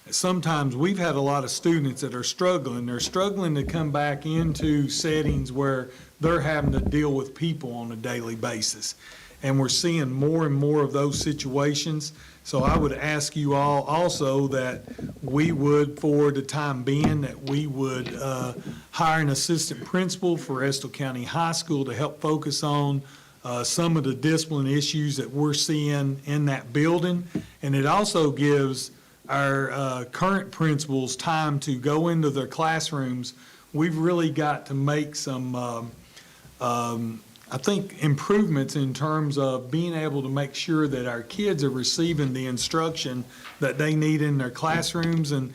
[SPEAKER 4] sometimes we've had a lot of students that are struggling. They're struggling to come back into settings where they're having to deal with people on a daily basis. And we're seeing more and more of those situations. So I would ask you all also that we would, for the time being, that we would hire an assistant principal for Estill County High School to help focus on some of the discipline issues that we're seeing in that building. And it also gives our current principals time to go into their classrooms. We've really got to make some I think improvements in terms of being able to make sure that our kids are receiving the instruction that they need in their classrooms. And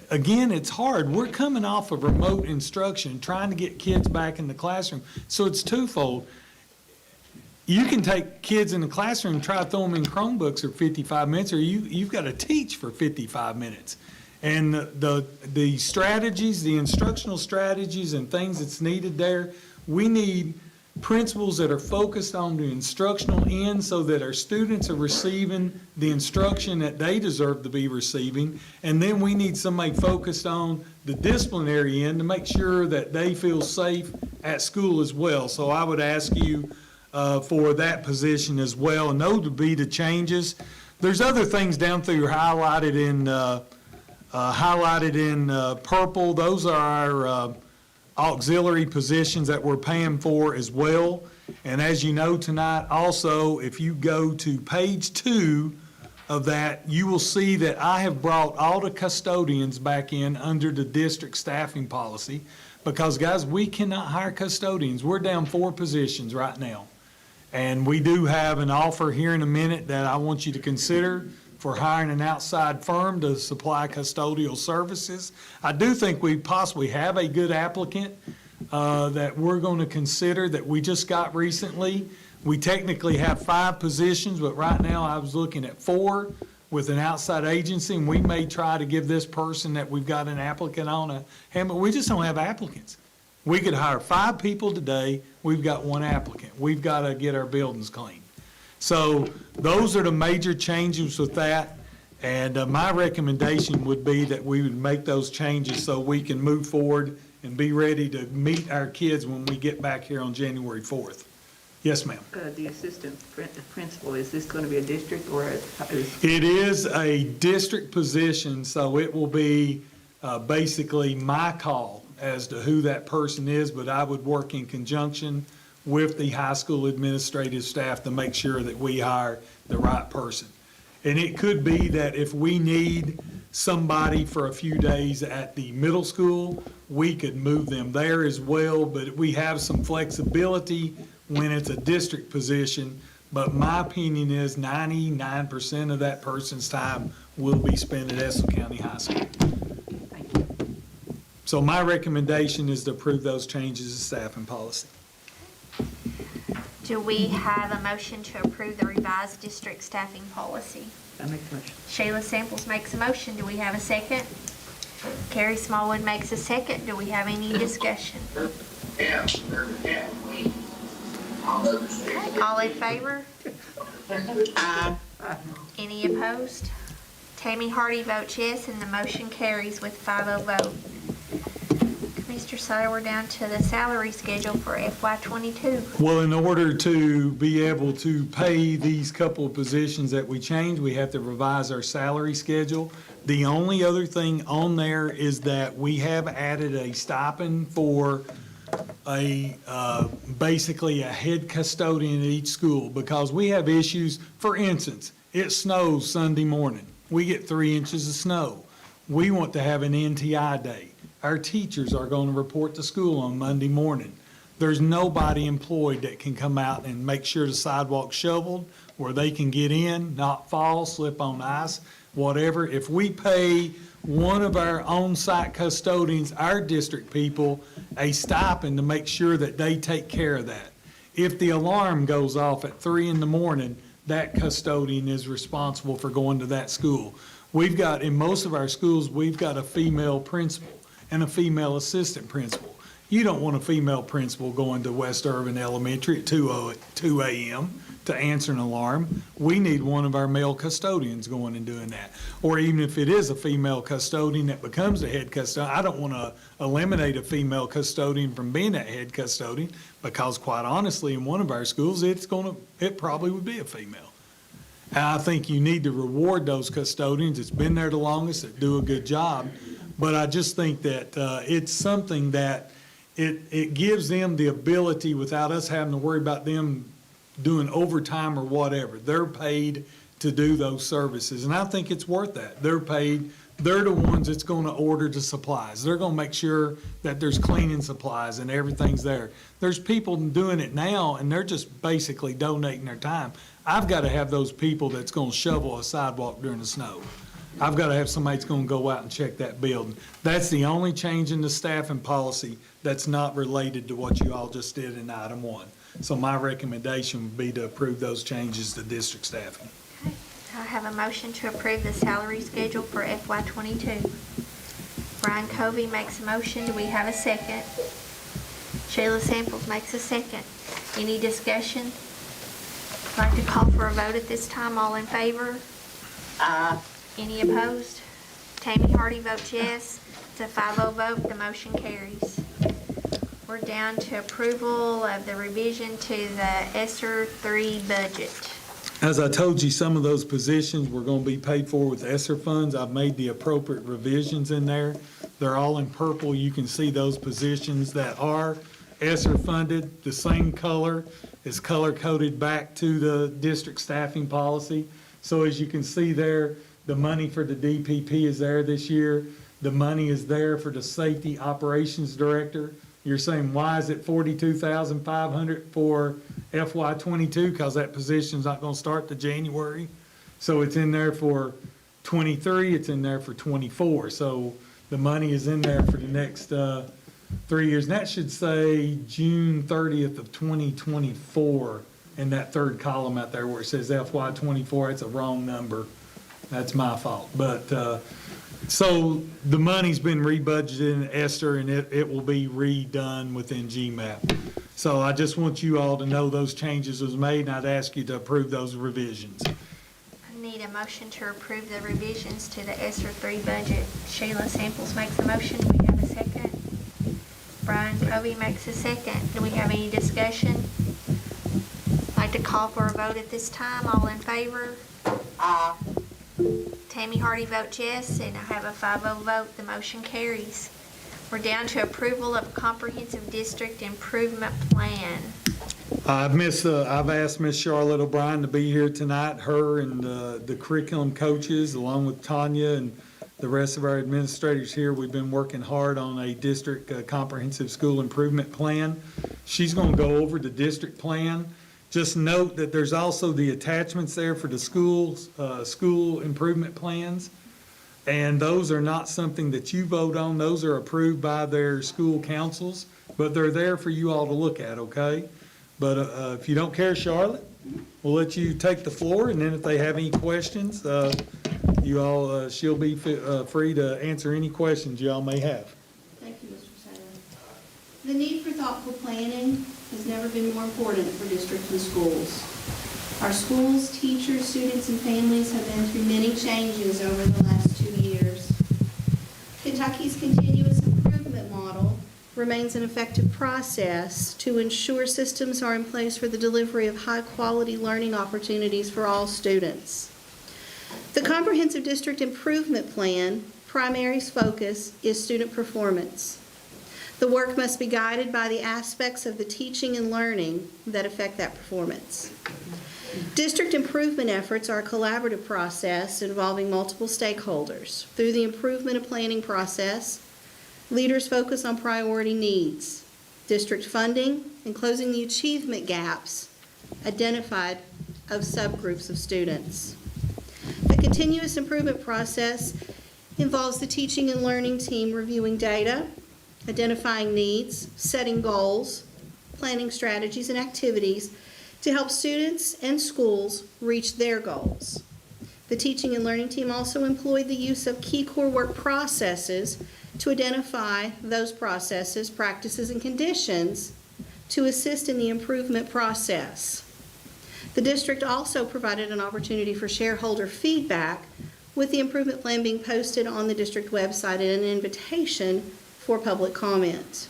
[SPEAKER 4] again, it's hard. We're coming off of remote instruction, trying to get kids back in the classroom. So it's twofold. You can take kids in the classroom and try to throw them in Chromebooks for 55 minutes, or you've got to teach for 55 minutes. And the strategies, the instructional strategies and things that's needed there, we need principals that are focused on the instructional end so that our students are receiving the instruction that they deserve to be receiving. And then we need somebody focused on the disciplinary end to make sure that they feel safe at school as well. So I would ask you for that position as well. And those would be the changes. There's other things down through highlighted in purple. Those are our auxiliary positions that we're paying for as well. And as you know tonight, also, if you go to page 2 of that, you will see that I have brought all the custodians back in under the district staffing policy, because guys, we cannot hire custodians. We're down 4 positions right now. And we do have an offer here in a minute that I want you to consider for hiring an outside firm to supply custodial services. I do think we possibly have a good applicant that we're going to consider that we just got recently. We technically have 5 positions, but right now I was looking at 4 with an outside agency, and we may try to give this person that we've got an applicant on a hand, but we just don't have applicants. We could hire 5 people today. We've got 1 applicant. We've got to get our buildings clean. So those are the major changes with that, and my recommendation would be that we would make those changes so we can move forward and be ready to meet our kids when we get back here on January 4th. Yes, ma'am.
[SPEAKER 3] The assistant principal, is this going to be a district or
[SPEAKER 4] It is a district position, so it will be basically my call as to who that person is, but I would work in conjunction with the high school administrative staff to make sure that we hire the right person. And it could be that if we need somebody for a few days at the middle school, we could move them there as well, but we have some flexibility when it's a district position. But my opinion is 99% of that person's time will be spent at Estill County High School. So my recommendation is to approve those changes to staffing policy.
[SPEAKER 2] Do we have a motion to approve the revised district staffing policy?
[SPEAKER 3] I make the motion.
[SPEAKER 2] Shayla Samples makes a motion. Do we have a second? Carrie Smallwood makes a second. Do we have any discussion? All in favor? Any opposed? Tammy Hardy votes yes, and the motion carries with 5-0 vote. Mr. Sire, we're down to the salary schedule for FY22.
[SPEAKER 4] Well, in order to be able to pay these couple of positions that we changed, we have to revise our salary schedule. The only other thing on there is that we have added a stipend for basically a head custodian at each school, because we have issues. For instance, it snows Sunday morning. We get 3 inches of snow. We want to have an NTI day. Our teachers are going to report to school on Monday morning. There's nobody employed that can come out and make sure the sidewalk's shoveled, where they can get in, not fall, slip on ice, whatever. If we pay one of our on-site custodians, our district people, a stipend to make sure that they take care of that. If the alarm goes off at 3 in the morning, that custodian is responsible for going to that school. We've got, in most of our schools, we've got a female principal and a female assistant principal. You don't want a female principal going to West Irvin Elementary at 2 a.m. to answer an alarm. We need one of our male custodians going and doing that. Or even if it is a female custodian that becomes a head custodian, I don't want to eliminate a female custodian from being a head custodian, because quite honestly, in one of our schools, it probably would be a female. And I think you need to reward those custodians. It's been there the longest, that do a good job. But I just think that it's something that it gives them the ability, without us having to worry about them doing overtime or whatever. They're paid to do those services, and I think it's worth that. They're paid. They're the ones that's going to order the supplies. They're going to make sure that there's cleaning supplies and everything's there. There's people doing it now, and they're just basically donating their time. I've got to have those people that's going to shovel a sidewalk during the snow. I've got to have somebody that's going to go out and check that building. That's the only change in the staffing policy that's not related to what you all just did in item 1. So my recommendation would be to approve those changes to district staffing.
[SPEAKER 2] Okay. I have a motion to approve the salary schedule for FY22. Brian Covey makes a motion. Do we have a second? Shayla Samples makes a second. Any discussion? I'd like to call for a vote at this time. All in favor? Any opposed? Tammy Hardy votes yes. It's a 5-0 vote. The motion carries. We're down to approval of the revision to the Esther 3 budget.
[SPEAKER 4] As I told you, some of those positions were going to be paid for with ESSER funds. I've made the appropriate revisions in there. They're all in purple. You can see those positions that are ESSER funded. The same color is color coded back to the district staffing policy. So as you can see there, the money for the DPP is there this year. The money is there for the safety operations director. You're saying, why is it $42,500 for FY22? Because that position's not going to start to January. So it's in there for 23, it's in there for 24. So the money is in there for the next 3 years. And that should say June 30th of 2024 in that third column out there where it says FY24. It's a wrong number. That's my fault. But so the money's been rebudgeted in Esther, and it will be redone within GMAP. So I just want you all to know those changes was made, and I'd ask you to approve those revisions.
[SPEAKER 2] I need a motion to approve the revisions to the Esther 3 budget. Shayla Samples makes a motion. Do we have a second? Brian Covey makes a second. Do we have any discussion? I'd like to call for a vote at this time. All in favor? Tammy Hardy votes yes, and I have a 5-0 vote. The motion carries. We're down to approval of comprehensive district improvement plan.
[SPEAKER 4] I've asked Miss Charlotte O'Brien to be here tonight, her and the curriculum coaches, along with Tanya and the rest of our administrators here, we've been working hard on a district comprehensive school improvement plan. She's going to go over the district plan. Just note that there's also the attachments there for the schools, school improvement plans. And those are not something that you vote on. Those are approved by their school councils, but they're there for you all to look at, okay? But if you don't care, Charlotte, we'll let you take the floor, and then if they have any questions, you all, she'll be free to answer any questions you all may have.
[SPEAKER 8] Thank you, Mr. Saylor. The need for thoughtful planning has never been more important for districts and schools. Our schools, teachers, students, and families have been through many changes over the last 2 years. Kentucky's continuous improvement model remains an effective process to ensure systems are in place for the delivery of high-quality learning opportunities for all students. The Comprehensive District Improvement Plan primary focus is student performance. The work must be guided by the aspects of the teaching and learning that affect that performance. District improvement efforts are a collaborative process involving multiple stakeholders. Through the improvement of planning process, leaders focus on priority needs, district funding, and closing the achievement gaps identified of subgroups of students. The continuous improvement process involves the teaching and learning team reviewing data, identifying needs, setting goals, planning strategies and activities to help students and schools reach their goals. The teaching and learning team also employed the use of key core work processes to identify those processes, practices, and conditions to assist in the improvement process. The district also provided an opportunity for shareholder feedback, with the improvement plan being posted on the district website and an invitation for public comment.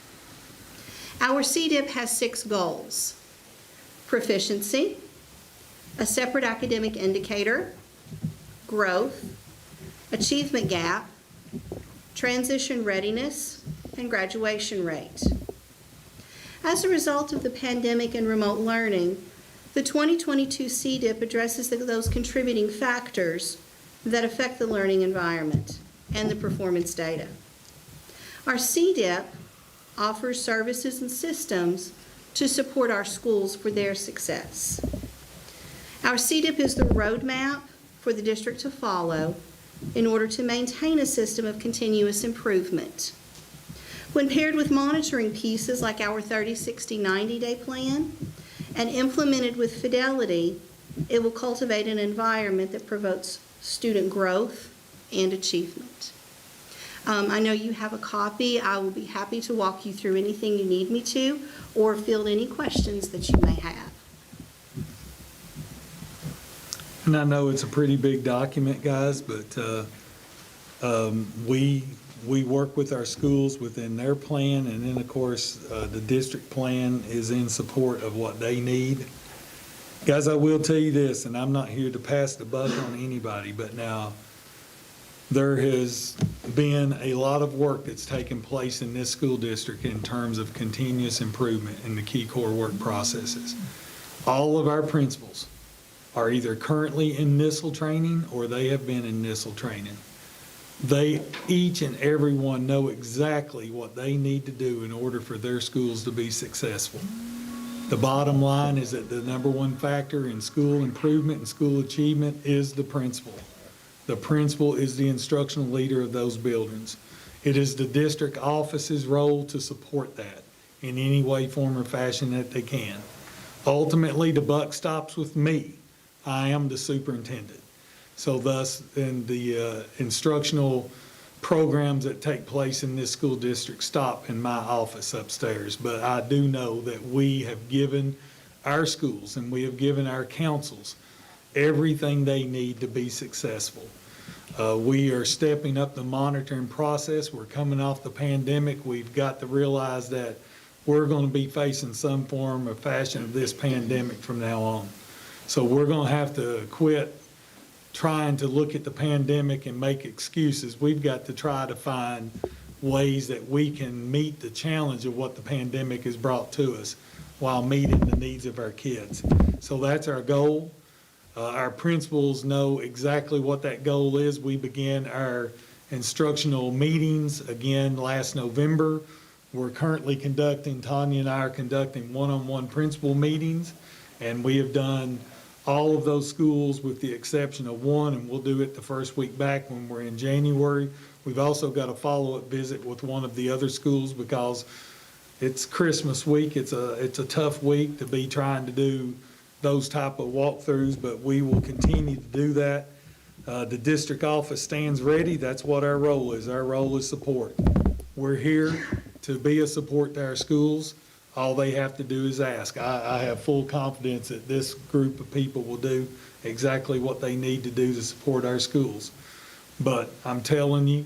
[SPEAKER 8] Our CDIP has 6 goals: proficiency, a separate academic indicator, growth, achievement gap, transition readiness, and graduation rate. As a result of the pandemic and remote learning, the 2022 CDIP addresses those contributing factors that affect the learning environment and the performance data. Our CDIP offers services and systems to support our schools for their success. Our CDIP is the roadmap for the district to follow in order to maintain a system of continuous improvement. When paired with monitoring pieces like our 30, 60, 90-day plan and implemented with fidelity, it will cultivate an environment that promotes student growth and achievement. I know you have a copy. I will be happy to walk you through anything you need me to or field any questions that you may have.
[SPEAKER 4] And I know it's a pretty big document, guys, but we work with our schools within their plan, and then, of course, the district plan is in support of what they need. Guys, I will tell you this, and I'm not here to pass the buck on anybody, but now there has been a lot of work that's taken place in this school district in terms of continuous improvement in the key core work processes. All of our principals are either currently in NISL training or they have been in NISL training. They, each and every one, know exactly what they need to do in order for their schools to be successful. The bottom line is that the number one factor in school improvement and school achievement is the principal. The principal is the instructional leader of those buildings. It is the district office's role to support that in any way, form, or fashion that they can. Ultimately, the buck stops with me. I am the superintendent. So thus, in the instructional programs that take place in this school district stop in my office upstairs. But I do know that we have given our schools and we have given our councils everything they need to be successful. We are stepping up the monitoring process. We're coming off the pandemic. We've got to realize that we're going to be facing some form or fashion of this pandemic from now on. So we're going to have to quit trying to look at the pandemic and make excuses. We've got to try to find ways that we can meet the challenge of what the pandemic has brought to us while meeting the needs of our kids. So that's our goal. Our principals know exactly what that goal is. We began our instructional meetings again last November. We're currently Tanya and I are conducting one-on-one principal meetings, and we have done all of those schools with the exception of one, and we'll do it the first week back when we're in January. We've also got a follow-up visit with one of the other schools because it's Christmas week. It's a tough week to be trying to do those type of walkthroughs, but we will continue to do that. The district office stands ready. That's what our role is. Our role is support. We're here to be a support to our schools. All they have to do is ask. I have full confidence that this group of people will do exactly what they need to do to support our schools. But I'm telling you,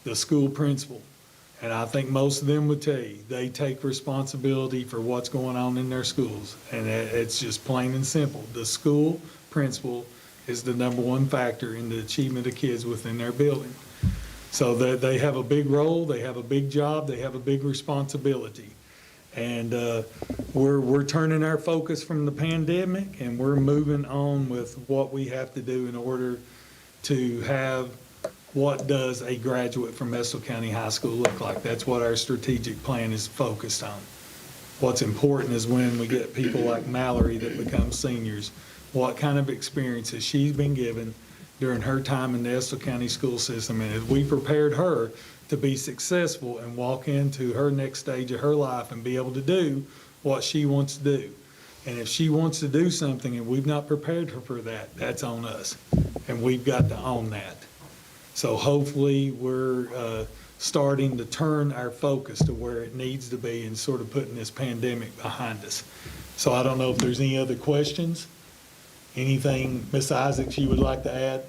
[SPEAKER 4] the school principal, and I think most of them would tell you, they take responsibility for what's going on in their schools. And it's just plain and simple. The school principal is the number one factor in the achievement of kids within their building. So they have a big role, they have a big job, they have a big responsibility. And we're turning our focus from the pandemic, and we're moving on with what we have to do in order to have what does a graduate from Estill County High School look like. That's what our strategic plan is focused on. What's important is when we get people like Mallory that become seniors, what kind of experience has she been given during her time in the Estill County school system, and have we prepared her to be successful and walk into her next stage of her life and be able to do what she wants to do. And if she wants to do something and we've not prepared her for that, that's on us. And we've got to own that. So hopefully we're starting to turn our focus to where it needs to be and sort of putting this pandemic behind us. So I don't know if there's any other questions. Anything, Ms. Isaacs, you would like to add?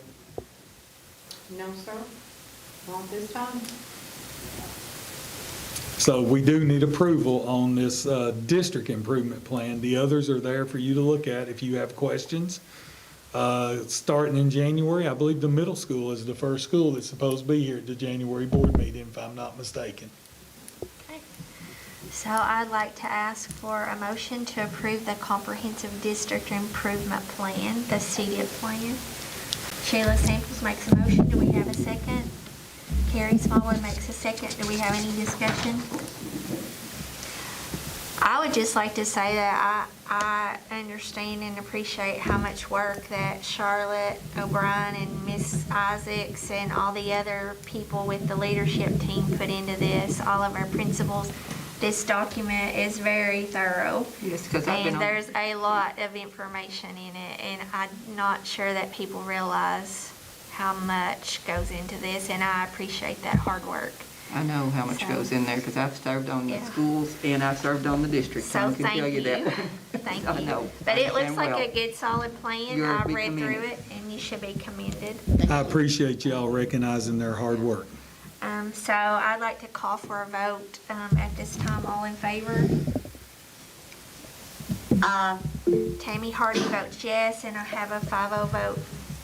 [SPEAKER 3] No, sir. Not this time.
[SPEAKER 4] So we do need approval on this district improvement plan. The others are there for you to look at if you have questions. Starting in January, I believe the middle school is the first school that's supposed to be here at the January board meeting, if I'm not mistaken.
[SPEAKER 2] Okay. So I'd like to ask for a motion to approve the comprehensive district improvement plan, the CDIP plan. Sheila Samples makes a motion. Do we have a second? Carrie Smallwood makes a second. Do we have any discussion? I would just like to say that I understand and appreciate how much work that Charlotte O'Brien and Miss Isaacs and all the other people with the leadership team put into this, all of our principals. This document is very thorough.
[SPEAKER 3] Yes, because I've been
[SPEAKER 2] And
[SPEAKER 3] on.
[SPEAKER 2] there's a lot of information in it, and I'm not sure that people realize how much goes into this, and I appreciate that hard work.
[SPEAKER 3] I know how much
[SPEAKER 2] So-
[SPEAKER 3] goes in there because I've served on the
[SPEAKER 2] Yeah.
[SPEAKER 3] schools and I've served on the district.
[SPEAKER 2] So
[SPEAKER 3] I can
[SPEAKER 2] thank
[SPEAKER 3] tell you that.
[SPEAKER 2] Thank
[SPEAKER 3] I
[SPEAKER 2] you.
[SPEAKER 3] know.
[SPEAKER 2] But it looks
[SPEAKER 3] understand
[SPEAKER 2] like
[SPEAKER 3] well.
[SPEAKER 2] a good solid plan.
[SPEAKER 3] You're to
[SPEAKER 2] I've
[SPEAKER 3] be
[SPEAKER 2] read through
[SPEAKER 3] commended.
[SPEAKER 2] it, and you should be commended.
[SPEAKER 4] I appreciate y'all recognizing their hard work.
[SPEAKER 2] So I'd like to call for a vote at this time. All in favor? Tammy Hardy votes yes, and I have a 5-0 vote.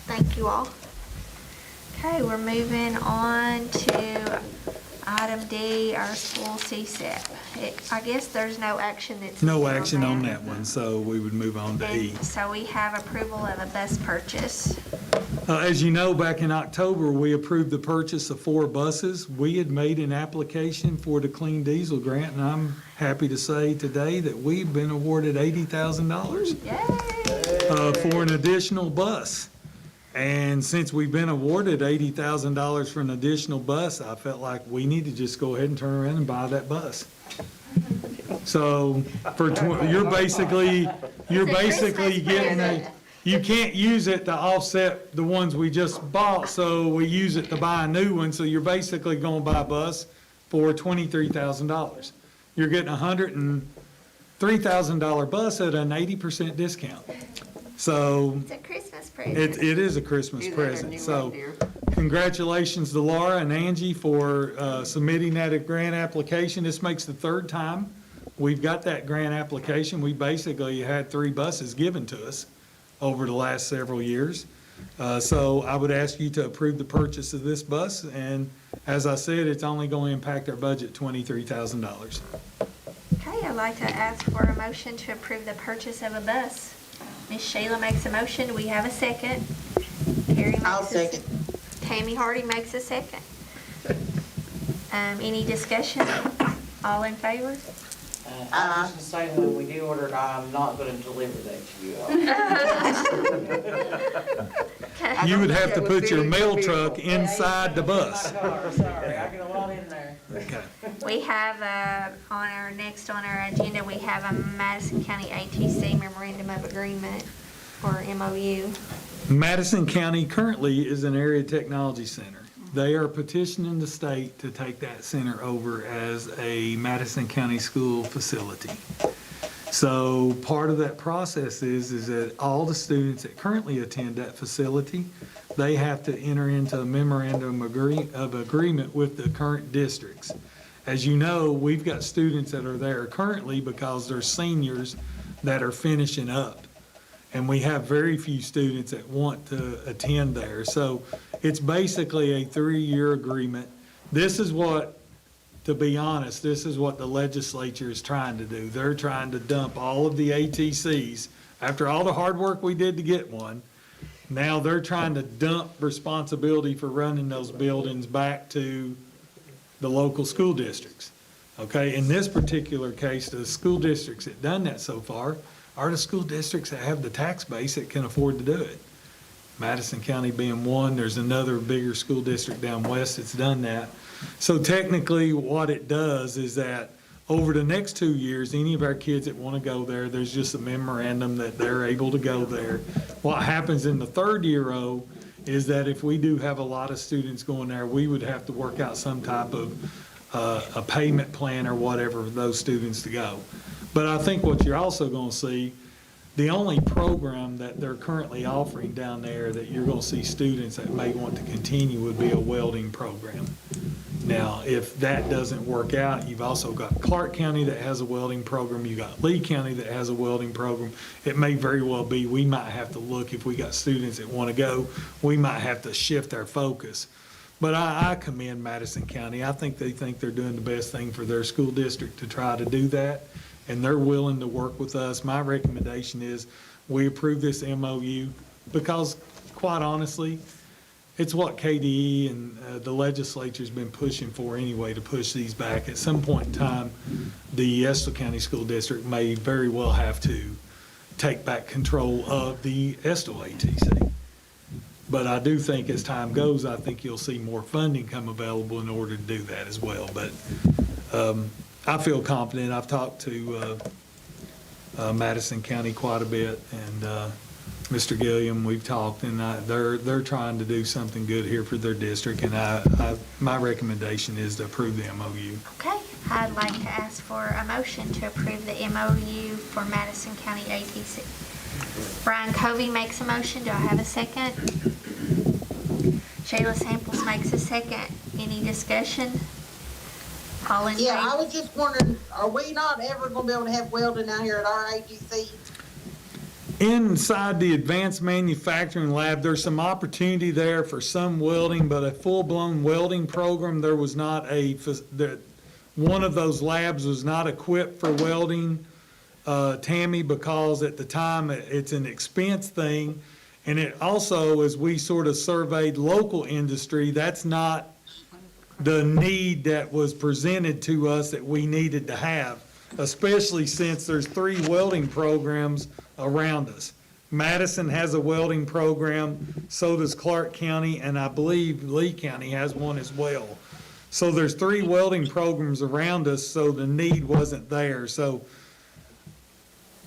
[SPEAKER 2] Thank you all. Okay, we're moving on to item D, our school CSEP. I guess there's no action that's.
[SPEAKER 4] No
[SPEAKER 2] needed
[SPEAKER 4] action on that one, so we would move on to E.
[SPEAKER 2] And so we have approval of a bus purchase.
[SPEAKER 4] As you know, back in October, we approved the purchase of 4 buses. We had made an application for the clean diesel grant, and I'm happy to say today that we've been awarded $80,000
[SPEAKER 2] Yay!
[SPEAKER 4] for an additional bus. And since we've been awarded $80,000 for an additional bus, I felt like we need to just go ahead and turn around and buy that bus. So you're basically
[SPEAKER 2] Christmas
[SPEAKER 4] getting
[SPEAKER 2] present.
[SPEAKER 4] you can't use it to offset the ones we just bought, so we use it to buy a new one. So you're basically going to buy a bus for $23,000. You're getting a $103,000 bus at an 80% discount. So
[SPEAKER 2] It's a Christmas present.
[SPEAKER 4] it is a Christmas
[SPEAKER 3] Either they're
[SPEAKER 4] present.
[SPEAKER 3] new
[SPEAKER 4] So
[SPEAKER 3] right there.
[SPEAKER 4] congratulations to Laura and Angie for submitting that grant application. This makes the 3rd time we've got that grant application. We basically had 3 buses given to us over the last several years. So I would ask you to approve the purchase of this bus. And as I said, it's only going to impact our budget $23,000.
[SPEAKER 2] Okay, I'd like to ask for a motion to approve the purchase of a bus. Ms. Sheila makes a motion. Do we have a second? Carrie makes
[SPEAKER 9] I'll
[SPEAKER 2] a-
[SPEAKER 9] second.
[SPEAKER 2] Tammy Hardy makes a second. Any discussion? All in favor?
[SPEAKER 3] I was just saying, when we do order it, I'm not gonna deliver that to you all.
[SPEAKER 2] Okay.
[SPEAKER 4] You would have to put your mail truck inside the bus.
[SPEAKER 3] My car, sorry, I get a lot in there.
[SPEAKER 4] Okay.
[SPEAKER 2] We have, next on our agenda, we have a Madison County ATC Memorandum of Agreement, or MOU.
[SPEAKER 4] Madison County currently is an area technology center. They are petitioning the state to take that center over as a Madison County school facility. So part of that process is that all the students that currently attend that facility, they have to enter into a memorandum of agreement with the current districts. As you know, we've got students that are there currently because they're seniors that are finishing up. And we have very few students that want to attend there. So it's basically a 3-year agreement. This is what, to be honest, this is what the legislature is trying to do. They're trying to dump all of the ATCs, after all the hard work we did to get one, now they're trying to dump responsibility for running those buildings back to the local school districts. Okay, in this particular case, the school districts that done that so far are the school districts that have the tax base that can afford to do it. Madison County being one, there's another bigger school district down west that's done that. So technically what it does is that over the next 2 years, any of our kids that want to go there, there's just a memorandum that they're able to go there. What happens in the 3rd year is that if we do have a lot of students going there, we would have to work out some type of a payment plan or whatever for those students to go. But I think what you're also going to see, the only program that they're currently offering down there that you're going to see students that may want to continue would be a welding program. Now, if that doesn't work out, you've also got Clark County that has a welding program, you've got Lee County that has a welding program. It may very well be, we might have to look, if we got students that want to go, we might have to shift our focus. But I commend Madison County. I think they're doing the best thing for their school district to try to do that, and they're willing to work with us. My recommendation is we approve this MOU because, quite honestly, it's what KDE and the legislature's been pushing for anyway, to push these back. At some point in time, the Estill County School District may very well have to take back control of the Estill ATC. But I do think as time goes, I think you'll see more funding come available in order to do that as well. But I feel confident. I've talked to Madison County quite a bit, and Mr. Gilliam, we've talked, and they're trying to do something good here for their district, and my recommendation is to approve the MOU.
[SPEAKER 2] Okay, I'd like to ask for a motion to approve the MOU for Madison County ATC. Brian Covey makes a motion. Do I have a second? Shayla Samples makes a second. Any discussion? All in favor?
[SPEAKER 9] Yeah, I was just wondering, are we not ever gonna be able to have welding out here at our ATC?
[SPEAKER 4] Inside the advanced manufacturing lab, there's some opportunity there for some welding, but a full-blown welding program, there was not one of those labs was not equipped for welding, Tammy, because at the time it's an expense thing. And it also, as we sort of surveyed local industry, that's not the need that was presented to us that we needed to have, especially since there's 3 welding programs around us. Madison has a welding program, so does Clark County, and I believe Lee County has one as well. So there's 3 welding programs around us, so the need wasn't there. So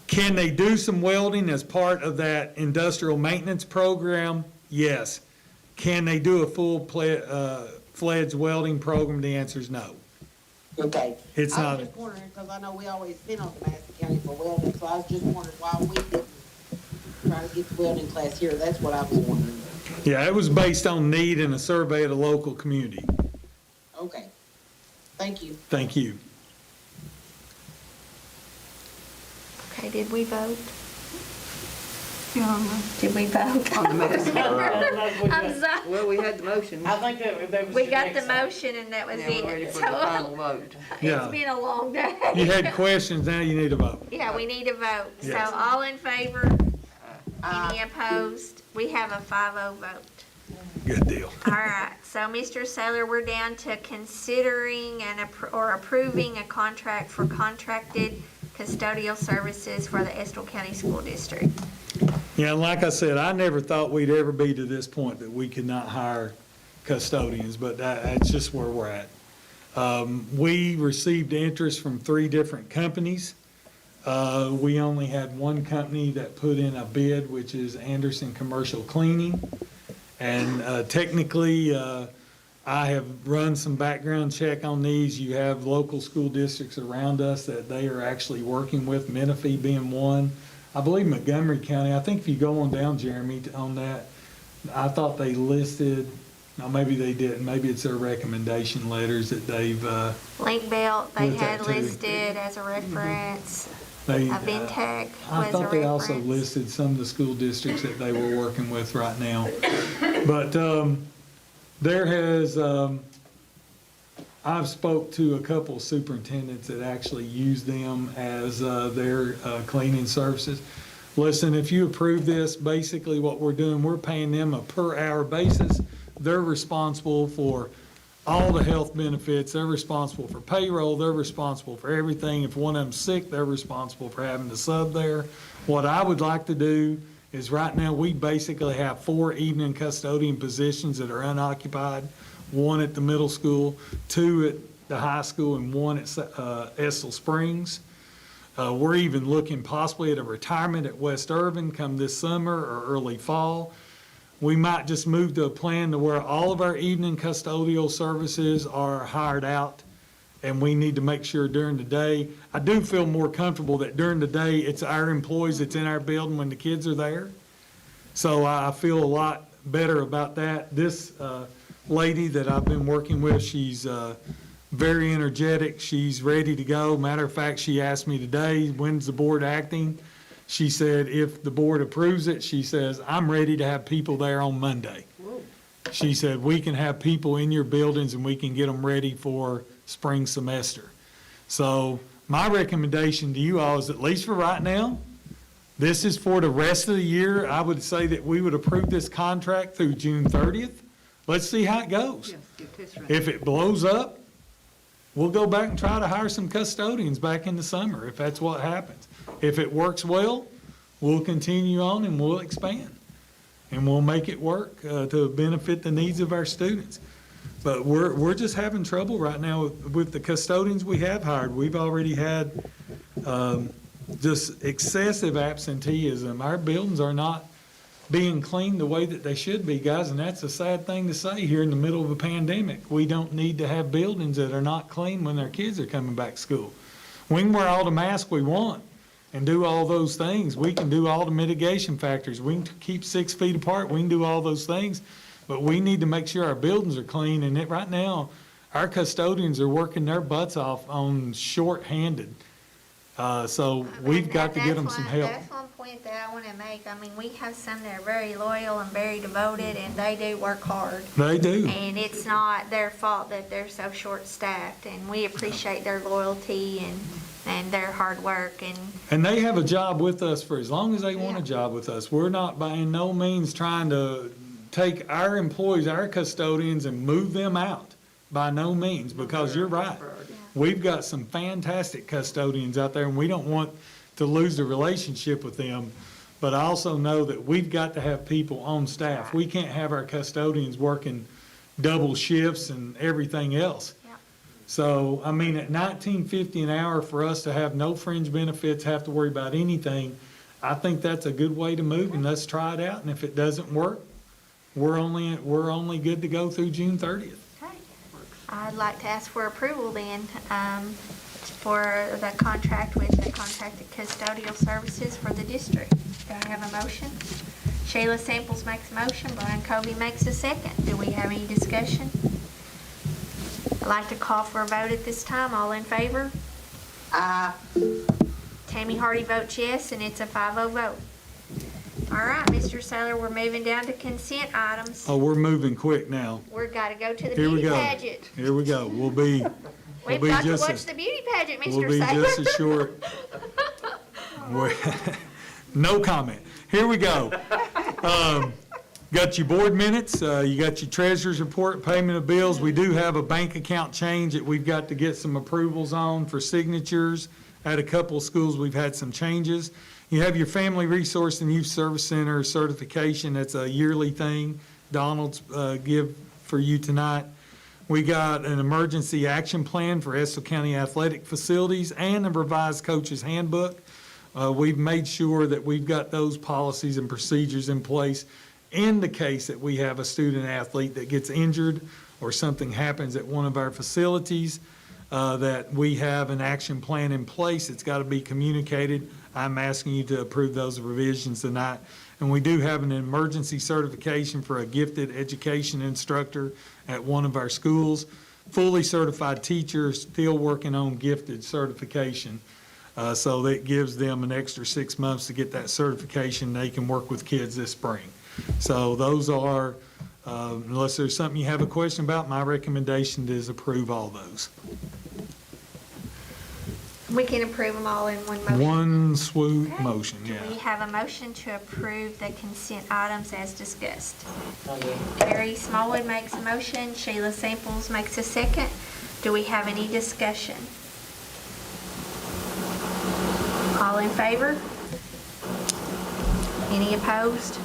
[SPEAKER 4] can they do some welding as part of that industrial maintenance program? Yes. Can they do a full-fledged welding program? The answer is no.
[SPEAKER 9] Okay.
[SPEAKER 4] It's
[SPEAKER 9] I
[SPEAKER 4] not.
[SPEAKER 9] was just wondering, because I know we always been on the Madison County for welding, so I was just wondering why we didn't try to get the welding class here. That's what I was wondering.
[SPEAKER 4] Yeah, it was based on need and a survey of the local community.
[SPEAKER 9] Okay. Thank you.
[SPEAKER 4] Thank you.
[SPEAKER 2] Okay, did we vote?
[SPEAKER 3] Yeah.
[SPEAKER 2] Did we vote?
[SPEAKER 3] On the motion.
[SPEAKER 2] I'm sorry.
[SPEAKER 3] Well, we had the motion. I think that was.
[SPEAKER 2] We
[SPEAKER 3] your
[SPEAKER 2] got the
[SPEAKER 3] next one.
[SPEAKER 2] motion and that was
[SPEAKER 3] Now we're ready
[SPEAKER 2] it.
[SPEAKER 3] for the final vote.
[SPEAKER 4] Yeah.
[SPEAKER 2] It's been a long day.
[SPEAKER 4] You had questions, now you need a vote.
[SPEAKER 2] Yeah, we need a vote.
[SPEAKER 4] Yes.
[SPEAKER 2] So all in favor? Any opposed? We have a 5-0 vote.
[SPEAKER 4] Good deal.
[SPEAKER 2] All right, so Mr. Saylor, we're down to considering or approving a contract for contracted custodial services for the Estill County School District.
[SPEAKER 4] Yeah, like I said, I never thought we'd ever be to this point that we could not hire custodians, but that's just where we're at. We received interest from 3 different companies. We only had one company that put in a bid, which is Anderson Commercial Cleaning. And technically, I have run some background check on these. You have local school districts around us that they are actually working with, Menifee being one. I believe Montgomery County, I think if you go on down, Jeremy, on that, I thought they listed, no, maybe they didn't, maybe it's their recommendation letters that they've.
[SPEAKER 2] Link Belt, they
[SPEAKER 4] What's that
[SPEAKER 2] had
[SPEAKER 4] too?
[SPEAKER 2] listed as a reference.
[SPEAKER 4] They,
[SPEAKER 2] Ventec
[SPEAKER 4] I
[SPEAKER 2] was a
[SPEAKER 4] thought they also
[SPEAKER 2] reference.
[SPEAKER 4] listed some of the school districts that they were working with right now. But there has, I've spoke to a couple of superintendents that actually use them as their cleaning services. Listen, if you approve this, basically what we're doing, we're paying them a per hour basis. They're responsible for all the health benefits. They're responsible for payroll. They're responsible for everything. If one of them's sick, they're responsible for having the sub there. What I would like to do is right now, we basically have 4 evening custodian positions that are unoccupied, 1 at the middle school, 2 at the high school, and 1 at Estill Springs. We're even looking possibly at a retirement at West Irvin come this summer or early fall. We might just move to a plan to where all of our evening custodial services are hired out, and we need to make sure during the day. I do feel more comfortable that during the day, it's our employees that's in our building when the kids are there. So I feel a lot better about that. This lady that I've been working with, she's very energetic. She's ready to go. Matter of fact, she asked me today, when's the board acting? She said, if the board approves it, she says, I'm ready to have people there on Monday. She said, we can have people in your buildings and we can get them ready for spring semester. So my recommendation to you all is, at least for right now, this is for the rest of the year. I would say that we would approve this contract through June 30th. Let's see how it goes. If it blows up, we'll go back and try to hire some custodians back in the summer, if that's what happens. If it works well, we'll continue on and we'll expand. And we'll make it work to benefit the needs of our students. But we're just having trouble right now with the custodians we have hired. We've already had just excessive absenteeism. Our buildings are not being cleaned the way that they should be, guys, and that's a sad thing to say here in the middle of a pandemic. We don't need to have buildings that are not clean when our kids are coming back to school. We can wear all the masks we want and do all those things. We can do all the mitigation factors. We can keep 6 feet apart. We can do all those things, but we need to make sure our buildings are clean. And right now, our custodians are working their butts off on short-handed. So we've got to get them some help.
[SPEAKER 2] That's one point that I want to make. I mean, we have some that are very loyal and very devoted, and they do work hard.
[SPEAKER 4] They do.
[SPEAKER 2] And it's not their fault that they're so short-staffed, and we appreciate their loyalty and their hard work.
[SPEAKER 4] And they have a job with us for as long as they want a job with us. We're not by no means trying to take our employees, our custodians, and move them out. By no means, because you're right. We've got some fantastic custodians out there, and we don't want to lose the relationship with them. But I also know that we've got to have people on staff. We can't have our custodians working double shifts and everything else. So, I mean, at $19.50 an hour for us to have no fringe benefits, have to worry about anything, I think that's a good way to move, and let's try it out. And if it doesn't work, we're only good to go through June 30th.
[SPEAKER 2] Okay. I'd like to ask for approval then for the contract with the contracted custodial services for the district. Do I have a motion? Shayla Samples makes a motion, Brian Covey makes a second. Do we have any discussion? I'd like to call for a vote at this time. All in favor? Tammy Hardy votes yes, and it's a 5-0 vote. All right, Mr. Saylor, we're moving down to consent items.
[SPEAKER 4] Oh, we're moving quick now.
[SPEAKER 2] We've got to go to the
[SPEAKER 4] Here we
[SPEAKER 2] beauty
[SPEAKER 4] go.
[SPEAKER 2] pageant.
[SPEAKER 4] Here we go. We'll be
[SPEAKER 2] We've got to
[SPEAKER 4] just
[SPEAKER 2] watch the beauty pageant, Mr.
[SPEAKER 4] We'll be
[SPEAKER 2] Saylor.
[SPEAKER 4] just as short. No comment. Here we go. Got your board minutes, you got your treasurer's report, payment of bills. We do have a bank account change that we've got to get some approvals on for signatures. At a couple of schools, we've had some changes. You have your Family Resource and Youth Service Center certification. That's a yearly thing. Donald's give for you tonight. We got an emergency action plan for Estill County athletic facilities and a revised coach's handbook. We've made sure that we've got those policies and procedures in place in the case that we have a student athlete that gets injured or something happens at one of our facilities, that we have an action plan in place. It's got to be communicated. I'm asking you to approve those revisions tonight. And we do have an emergency certification for a gifted education instructor at one of our schools. Fully certified teacher, still working on gifted certification. So that gives them an extra 6 months to get that certification. They can work with kids this spring. So those are, unless there's something you have a question about, my recommendation is approve all those.
[SPEAKER 2] We can approve them all in one motion.
[SPEAKER 4] One swoop
[SPEAKER 2] Okay.
[SPEAKER 4] motion,
[SPEAKER 2] We
[SPEAKER 4] yeah.
[SPEAKER 2] have a motion to approve the consent items as discussed. Terry Smallwood makes a motion, Sheila Samples makes a second. Do we have any discussion? All in favor? Any opposed?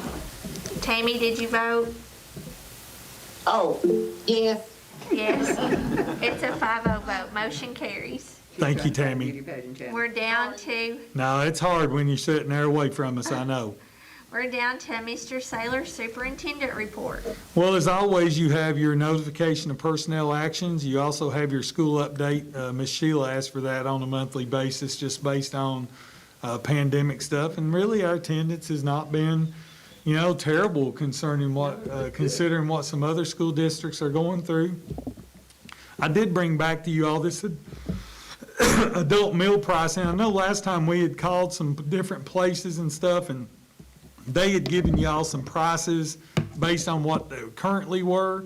[SPEAKER 2] Tammy, did you vote?
[SPEAKER 9] Oh, yes.
[SPEAKER 2] Yes. It's a 5-0 vote. Motion carries.
[SPEAKER 4] Thank you, Tammy.
[SPEAKER 2] We're down to
[SPEAKER 4] No, it's hard when you're sitting there away from us, I know.
[SPEAKER 2] Mr. Saylor's Superintendent Report.
[SPEAKER 4] Well, as always, you have your notification of personnel actions. You also have your school update. Ms. Sheila asked for that on a monthly basis, just based on pandemic stuff. And really, our attendance has not been, terrible concerning considering what some other school districts are going through. I did bring back to you all this adult meal pricing. I know last time we had called some different places and stuff, and they had given y'all some prices based on what they currently were.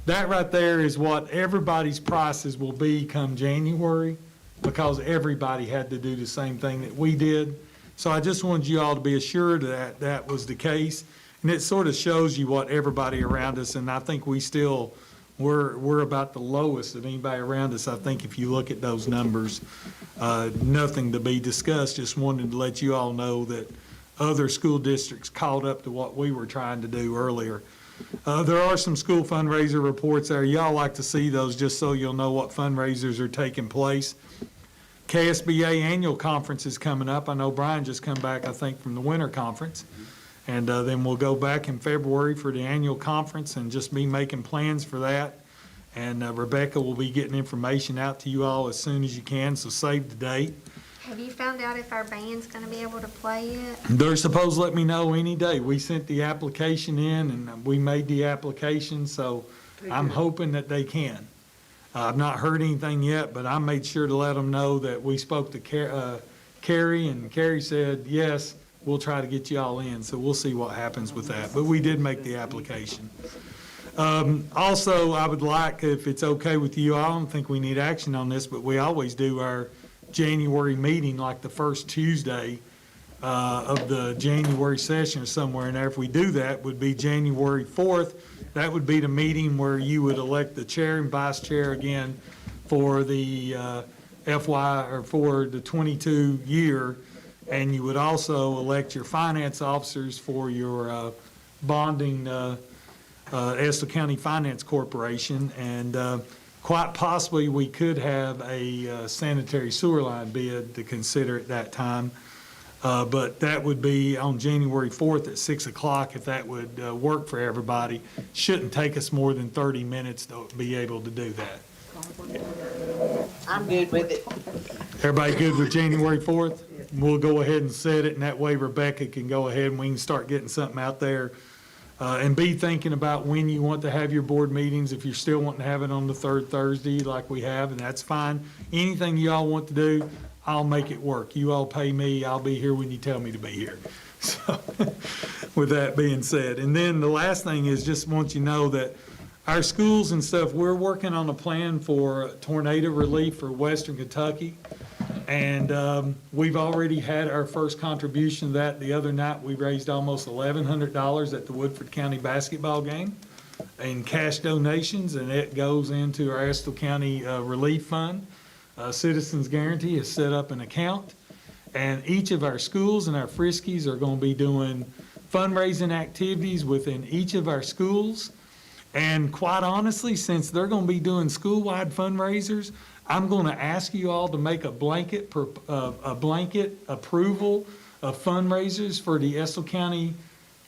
[SPEAKER 4] That right there is what everybody's prices will be come January, because everybody had to do the same thing that we did. So I just wanted you all to be assured that that was the case. And it sort of shows you what everybody around us, and I think we're about the lowest of anybody around us. I think if you look at those numbers, nothing to be discussed. Just wanted to let you all know that other school districts caught up to what we were trying to do earlier. There are some school fundraiser reports there. Y'all like to see those just so you'll know what fundraisers are taking place. KSBA annual conference is coming up. I know Brian just come back, I think, from the winter conference. And then we'll go back in February for the annual conference and just be making plans for that. And Rebecca will be getting information out to you all as soon as you can, so save the date.
[SPEAKER 2] Have you found out if our band's going to be able to play it?
[SPEAKER 4] They're supposed to let me know any day. We sent the application in and we made the application, so I'm hoping that they can. I've not heard anything yet, but I made sure to let them know that we spoke to Carrie, and Carrie said, yes, we'll try to get you all in, so we'll see what happens with that. But we did make the application. Also, I would like, if it's okay with you, I don't think we need action on this, but we always do our January meeting like the first Tuesday of the January session or somewhere in there. If we do that, would be January 4th. That would be the meeting where you would elect the chair and vice chair again for the FY or for the 22 year. And you would also elect your finance officers for your bonding Estill County Finance Corporation. And quite possibly we could have a sanitary sewer line bid to consider at that time. But that would be on January 4th at 6 o'clock, if that would work for everybody. Shouldn't take us more than 30 minutes to be able to do that.
[SPEAKER 9] I'm good with it.
[SPEAKER 4] Everybody good with January 4th? We'll go ahead and set it, and that way Rebecca can go ahead and we can start getting something out there. And be thinking about when you want to have your board meetings. If you're still wanting to have it on the third Thursday like we have, and that's fine. Anything you all want to do, I'll make it work. You all pay me, I'll be here when you tell me to be here. So, with that being said. And then the last thing is just want you to know that our schools and stuff, we're working on a plan for tornado relief for Western Kentucky. And we've already had our first contribution to that. The other night, we raised almost $1,100 at the Woodford County basketball game in cash donations, and it goes into our Estill County Relief Fund. Citizens Guarantee has set up an account, and each of our schools and our Friskies are going to be doing fundraising activities within each of our schools. And quite honestly, since they're going to be doing school-wide fundraisers, I'm going to ask you all to make a blanket approval of fundraisers for the Estill County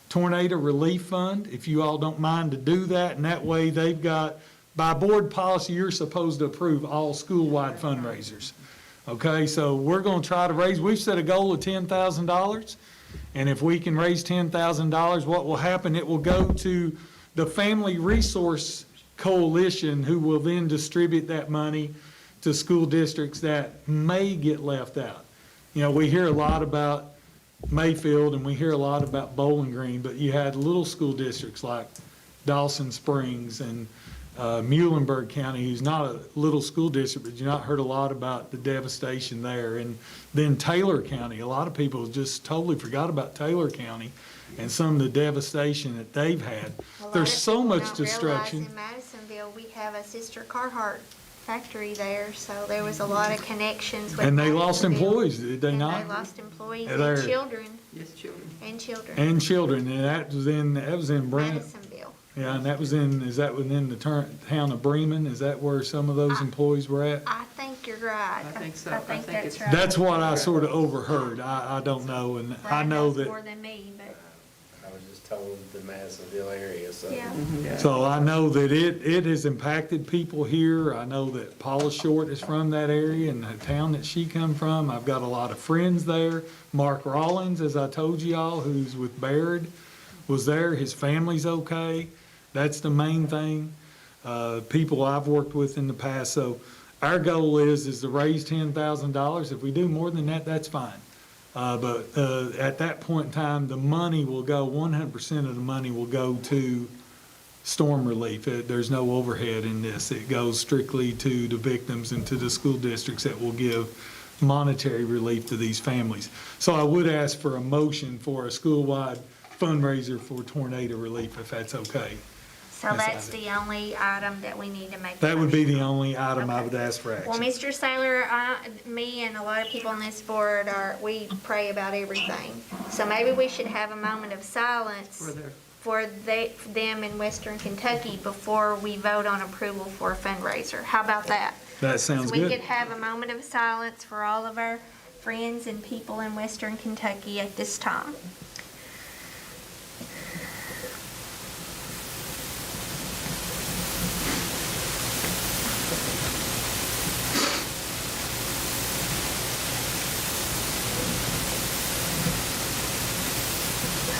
[SPEAKER 4] Tornado Relief Fund, if you all don't mind to do that. And that way they've got, by board policy, you're supposed to approve all school-wide fundraisers. Okay, so we're going to try to raise, we've set a goal of $10,000. And if we can raise $10,000, what will happen, it will go to the Family Resource Coalition, who will then distribute that money to school districts that may get left out. You know, we hear a lot about Mayfield and we hear a lot about Bowling Green, but you had little school districts like Dawson Springs and Muhlenberg County, who's not a little school district, but you not heard a lot about the devastation there. And then Taylor County, a lot of people just totally forgot about Taylor County and some of the devastation that they've had. There's so much destruction.
[SPEAKER 2] In Madisonville, we have a Sister Carhart factory there, so there was a lot of connections with
[SPEAKER 4] And they lost
[SPEAKER 2] Madisonville.
[SPEAKER 4] employees, did they
[SPEAKER 2] And
[SPEAKER 4] not?
[SPEAKER 2] they lost employees
[SPEAKER 4] There.
[SPEAKER 2] and children.
[SPEAKER 3] Yes, children.
[SPEAKER 2] And children.
[SPEAKER 4] And children, and that was in Brent.
[SPEAKER 2] Madisonville.
[SPEAKER 4] Yeah, and that was is that within the town of Bremen? Is that where some of those employees were at?
[SPEAKER 2] I think you're right.
[SPEAKER 3] I think so.
[SPEAKER 2] I think
[SPEAKER 3] I think
[SPEAKER 2] that's
[SPEAKER 3] it's-
[SPEAKER 2] right.
[SPEAKER 4] That's what I sort of overheard. I don't know, and I
[SPEAKER 2] Brad
[SPEAKER 4] know
[SPEAKER 2] knows
[SPEAKER 4] that.
[SPEAKER 2] more than me, but
[SPEAKER 6] I was just told the Madisonville area, so.
[SPEAKER 2] yeah.
[SPEAKER 3] Yeah.
[SPEAKER 4] So I know that it has impacted people here. I know that Paula Short is from that area and the town that she come from. I've got a lot of friends there. Mark Rollins, as I told you all, who's with Baird, was there. His family's okay. That's the main thing. People I've worked with in the past. So our goal is to raise $10,000. If we do more than that, that's fine. But at that point in time, the money will go, 100% of the money will go to storm relief. There's no overhead in this. It goes strictly to the victims and to the school districts that will give monetary relief to these families. So I would ask for a motion for a school-wide fundraiser for tornado relief, if that's okay.
[SPEAKER 2] So
[SPEAKER 4] Yes,
[SPEAKER 2] that's
[SPEAKER 4] I do.
[SPEAKER 2] the only item that we need to make.
[SPEAKER 4] That would be
[SPEAKER 2] motion
[SPEAKER 4] the
[SPEAKER 2] on.
[SPEAKER 4] only item I
[SPEAKER 2] Okay.
[SPEAKER 4] would ask for
[SPEAKER 2] Well,
[SPEAKER 4] action.
[SPEAKER 2] Mr. Saylor, me and a lot of people on this board we pray about everything. So maybe we should have a moment of silence for them in Western Kentucky before we vote on approval for a fundraiser. How about that?
[SPEAKER 4] That sounds
[SPEAKER 2] So we
[SPEAKER 4] good.
[SPEAKER 2] could have a moment of silence for all of our friends and people in Western Kentucky at this time.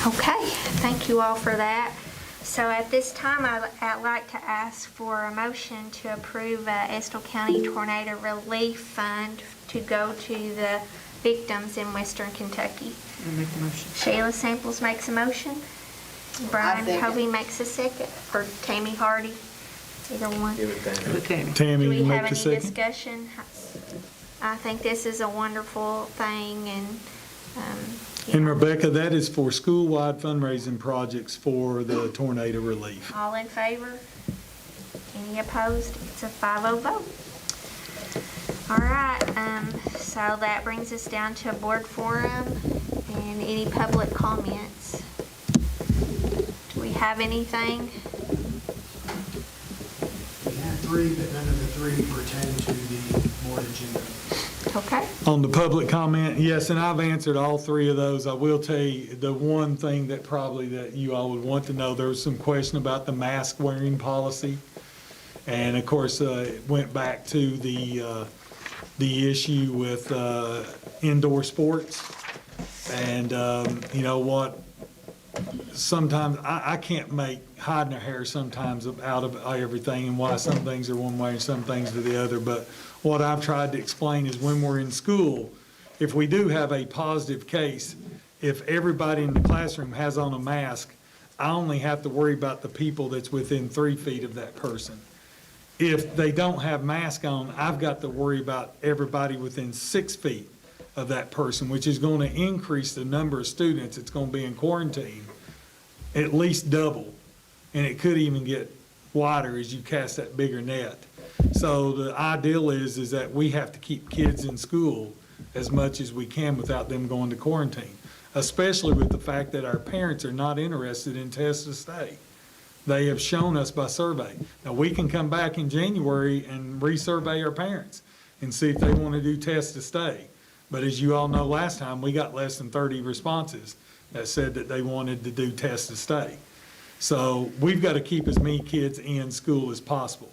[SPEAKER 2] Okay, thank you all for that. So at this time, I'd like to ask for a motion to approve Estill County Tornado Relief Fund to go to the victims in Western Kentucky.
[SPEAKER 3] I'll make the motion.
[SPEAKER 2] Sheila Samples makes a motion. Brian
[SPEAKER 9] second.
[SPEAKER 2] Hovey makes a second, or Tammy Hardy, either one.
[SPEAKER 6] Give it down.
[SPEAKER 3] The Tammy.
[SPEAKER 4] Tammy,
[SPEAKER 2] Do we
[SPEAKER 4] you
[SPEAKER 2] have
[SPEAKER 4] make the
[SPEAKER 2] any
[SPEAKER 4] second?
[SPEAKER 2] discussion? I think this is a wonderful thing, and, you
[SPEAKER 4] And
[SPEAKER 2] know,
[SPEAKER 4] Rebecca, that is for school-wide fundraising projects for the tornado relief.
[SPEAKER 2] all in favor? Any opposed? It's a 5-0 vote. All right, so that brings us down to a board forum and any public comments. Do we have anything?
[SPEAKER 10] We have three, but none of the three pertain to the board agenda.
[SPEAKER 2] Okay.
[SPEAKER 4] On the public comment, yes, and I've answered all three of those. I will tell you, the one thing that probably that you all would want to know, there was some question about the mask wearing policy. And of course, it went back to the issue with indoor sports. And you know what? Sometimes I can't make hiding our hair sometimes out of everything and why some things are one way and some things are the other. But what I've tried to explain is when we're in school, if we do have a positive case, if everybody in the classroom has on a mask, I only have to worry about the people that's within 3 feet of that person. if they don't have masks on, I've got to worry about everybody within 6 feet of that person, which is going to increase the number of students that's going to be in quarantine at least double. And it could even get wider as you cast that bigger net. So the ideal is that we have to keep kids in school as much as we can without them going to quarantine, especially with the fact that our parents are not interested in test to stay. They have shown us by survey. Now, we can come back in January and resurvey our parents and see if they want to do test to stay. But as you all know, last time, we got less than 30 responses that said that they wanted to do test to stay. So we've got to keep as many kids in school as possible.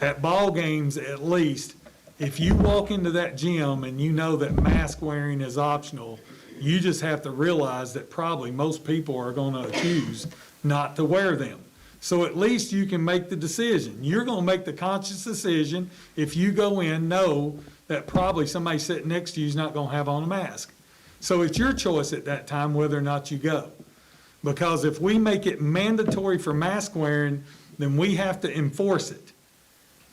[SPEAKER 4] At ball games, at least, if you walk into that gym and you know that mask wearing is optional, you just have to realize that probably most people are going to choose not to wear them. So at least you can make the decision. You're going to make the conscious decision. If you go in, know that probably somebody sitting next to you is not going to have on a mask. So it's your choice at that time whether or not you go. Because if we make it mandatory for mask wearing, then we have to enforce it.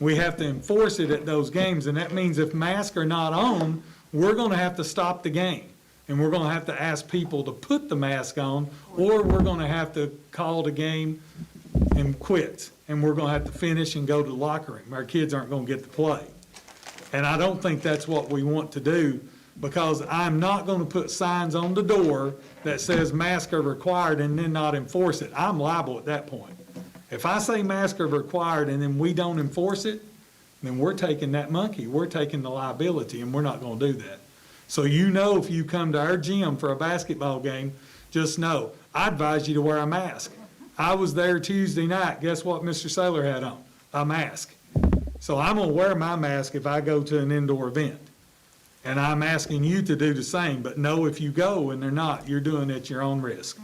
[SPEAKER 4] We have to enforce it at those games, and that means if masks are not on, we're going to have to stop the game. And we're going to have to ask people to put the mask on, or we're going to have to call the game and quit. And we're going to have to finish and go to the locker room. Our kids aren't going to get to play. And I don't think that's what we want to do, because I'm not going to put signs on the door that says masks are required and then not enforce it. I'm liable at that point. If I say masks are required and then we don't enforce it, then we're taking that monkey. We're taking the liability, and we're not going to do that. So you know, if you come to our gym for a basketball game, just know, I advise you to wear a mask. I was there Tuesday night. Guess what Mr. Saylor had on? A mask. So I'm going to wear my mask if I go to an indoor event. And I'm asking you to do the same, but know if you go and they're not, you're doing it at your own risk.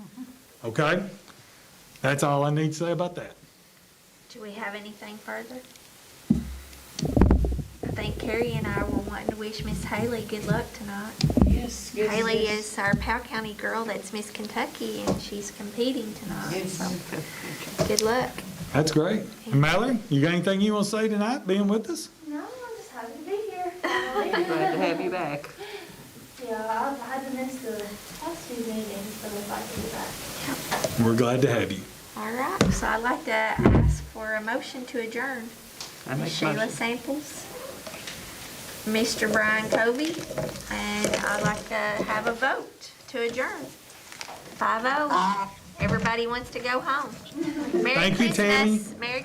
[SPEAKER 4] Okay? That's all I need to say about that.
[SPEAKER 2] Do we have anything further? I think Carrie and I were wanting to wish Miss Haley good luck tonight.
[SPEAKER 3] Yes.
[SPEAKER 2] Haley is our Powell County girl that's Miss Kentucky, and she's competing tonight.
[SPEAKER 3] Yes.
[SPEAKER 2] So good luck.
[SPEAKER 4] That's great. And Mallory, you got anything you want to say tonight, being with us?
[SPEAKER 5] No, I'm just happy to be here.
[SPEAKER 3] Glad to have you back.
[SPEAKER 5] Yeah, I had to miss the past few meetings, so if I can be back.
[SPEAKER 4] We're glad to have you.
[SPEAKER 2] All right, so I'd like to ask for a motion to adjourn.
[SPEAKER 3] I make
[SPEAKER 2] Sheila
[SPEAKER 3] motion.
[SPEAKER 2] Samples, Mr. Brian Covey, and I'd like to have a vote to adjourn. 5-0. Everybody wants to go home. Merry
[SPEAKER 4] Thank you, Tammy.
[SPEAKER 2] Christmas. Merry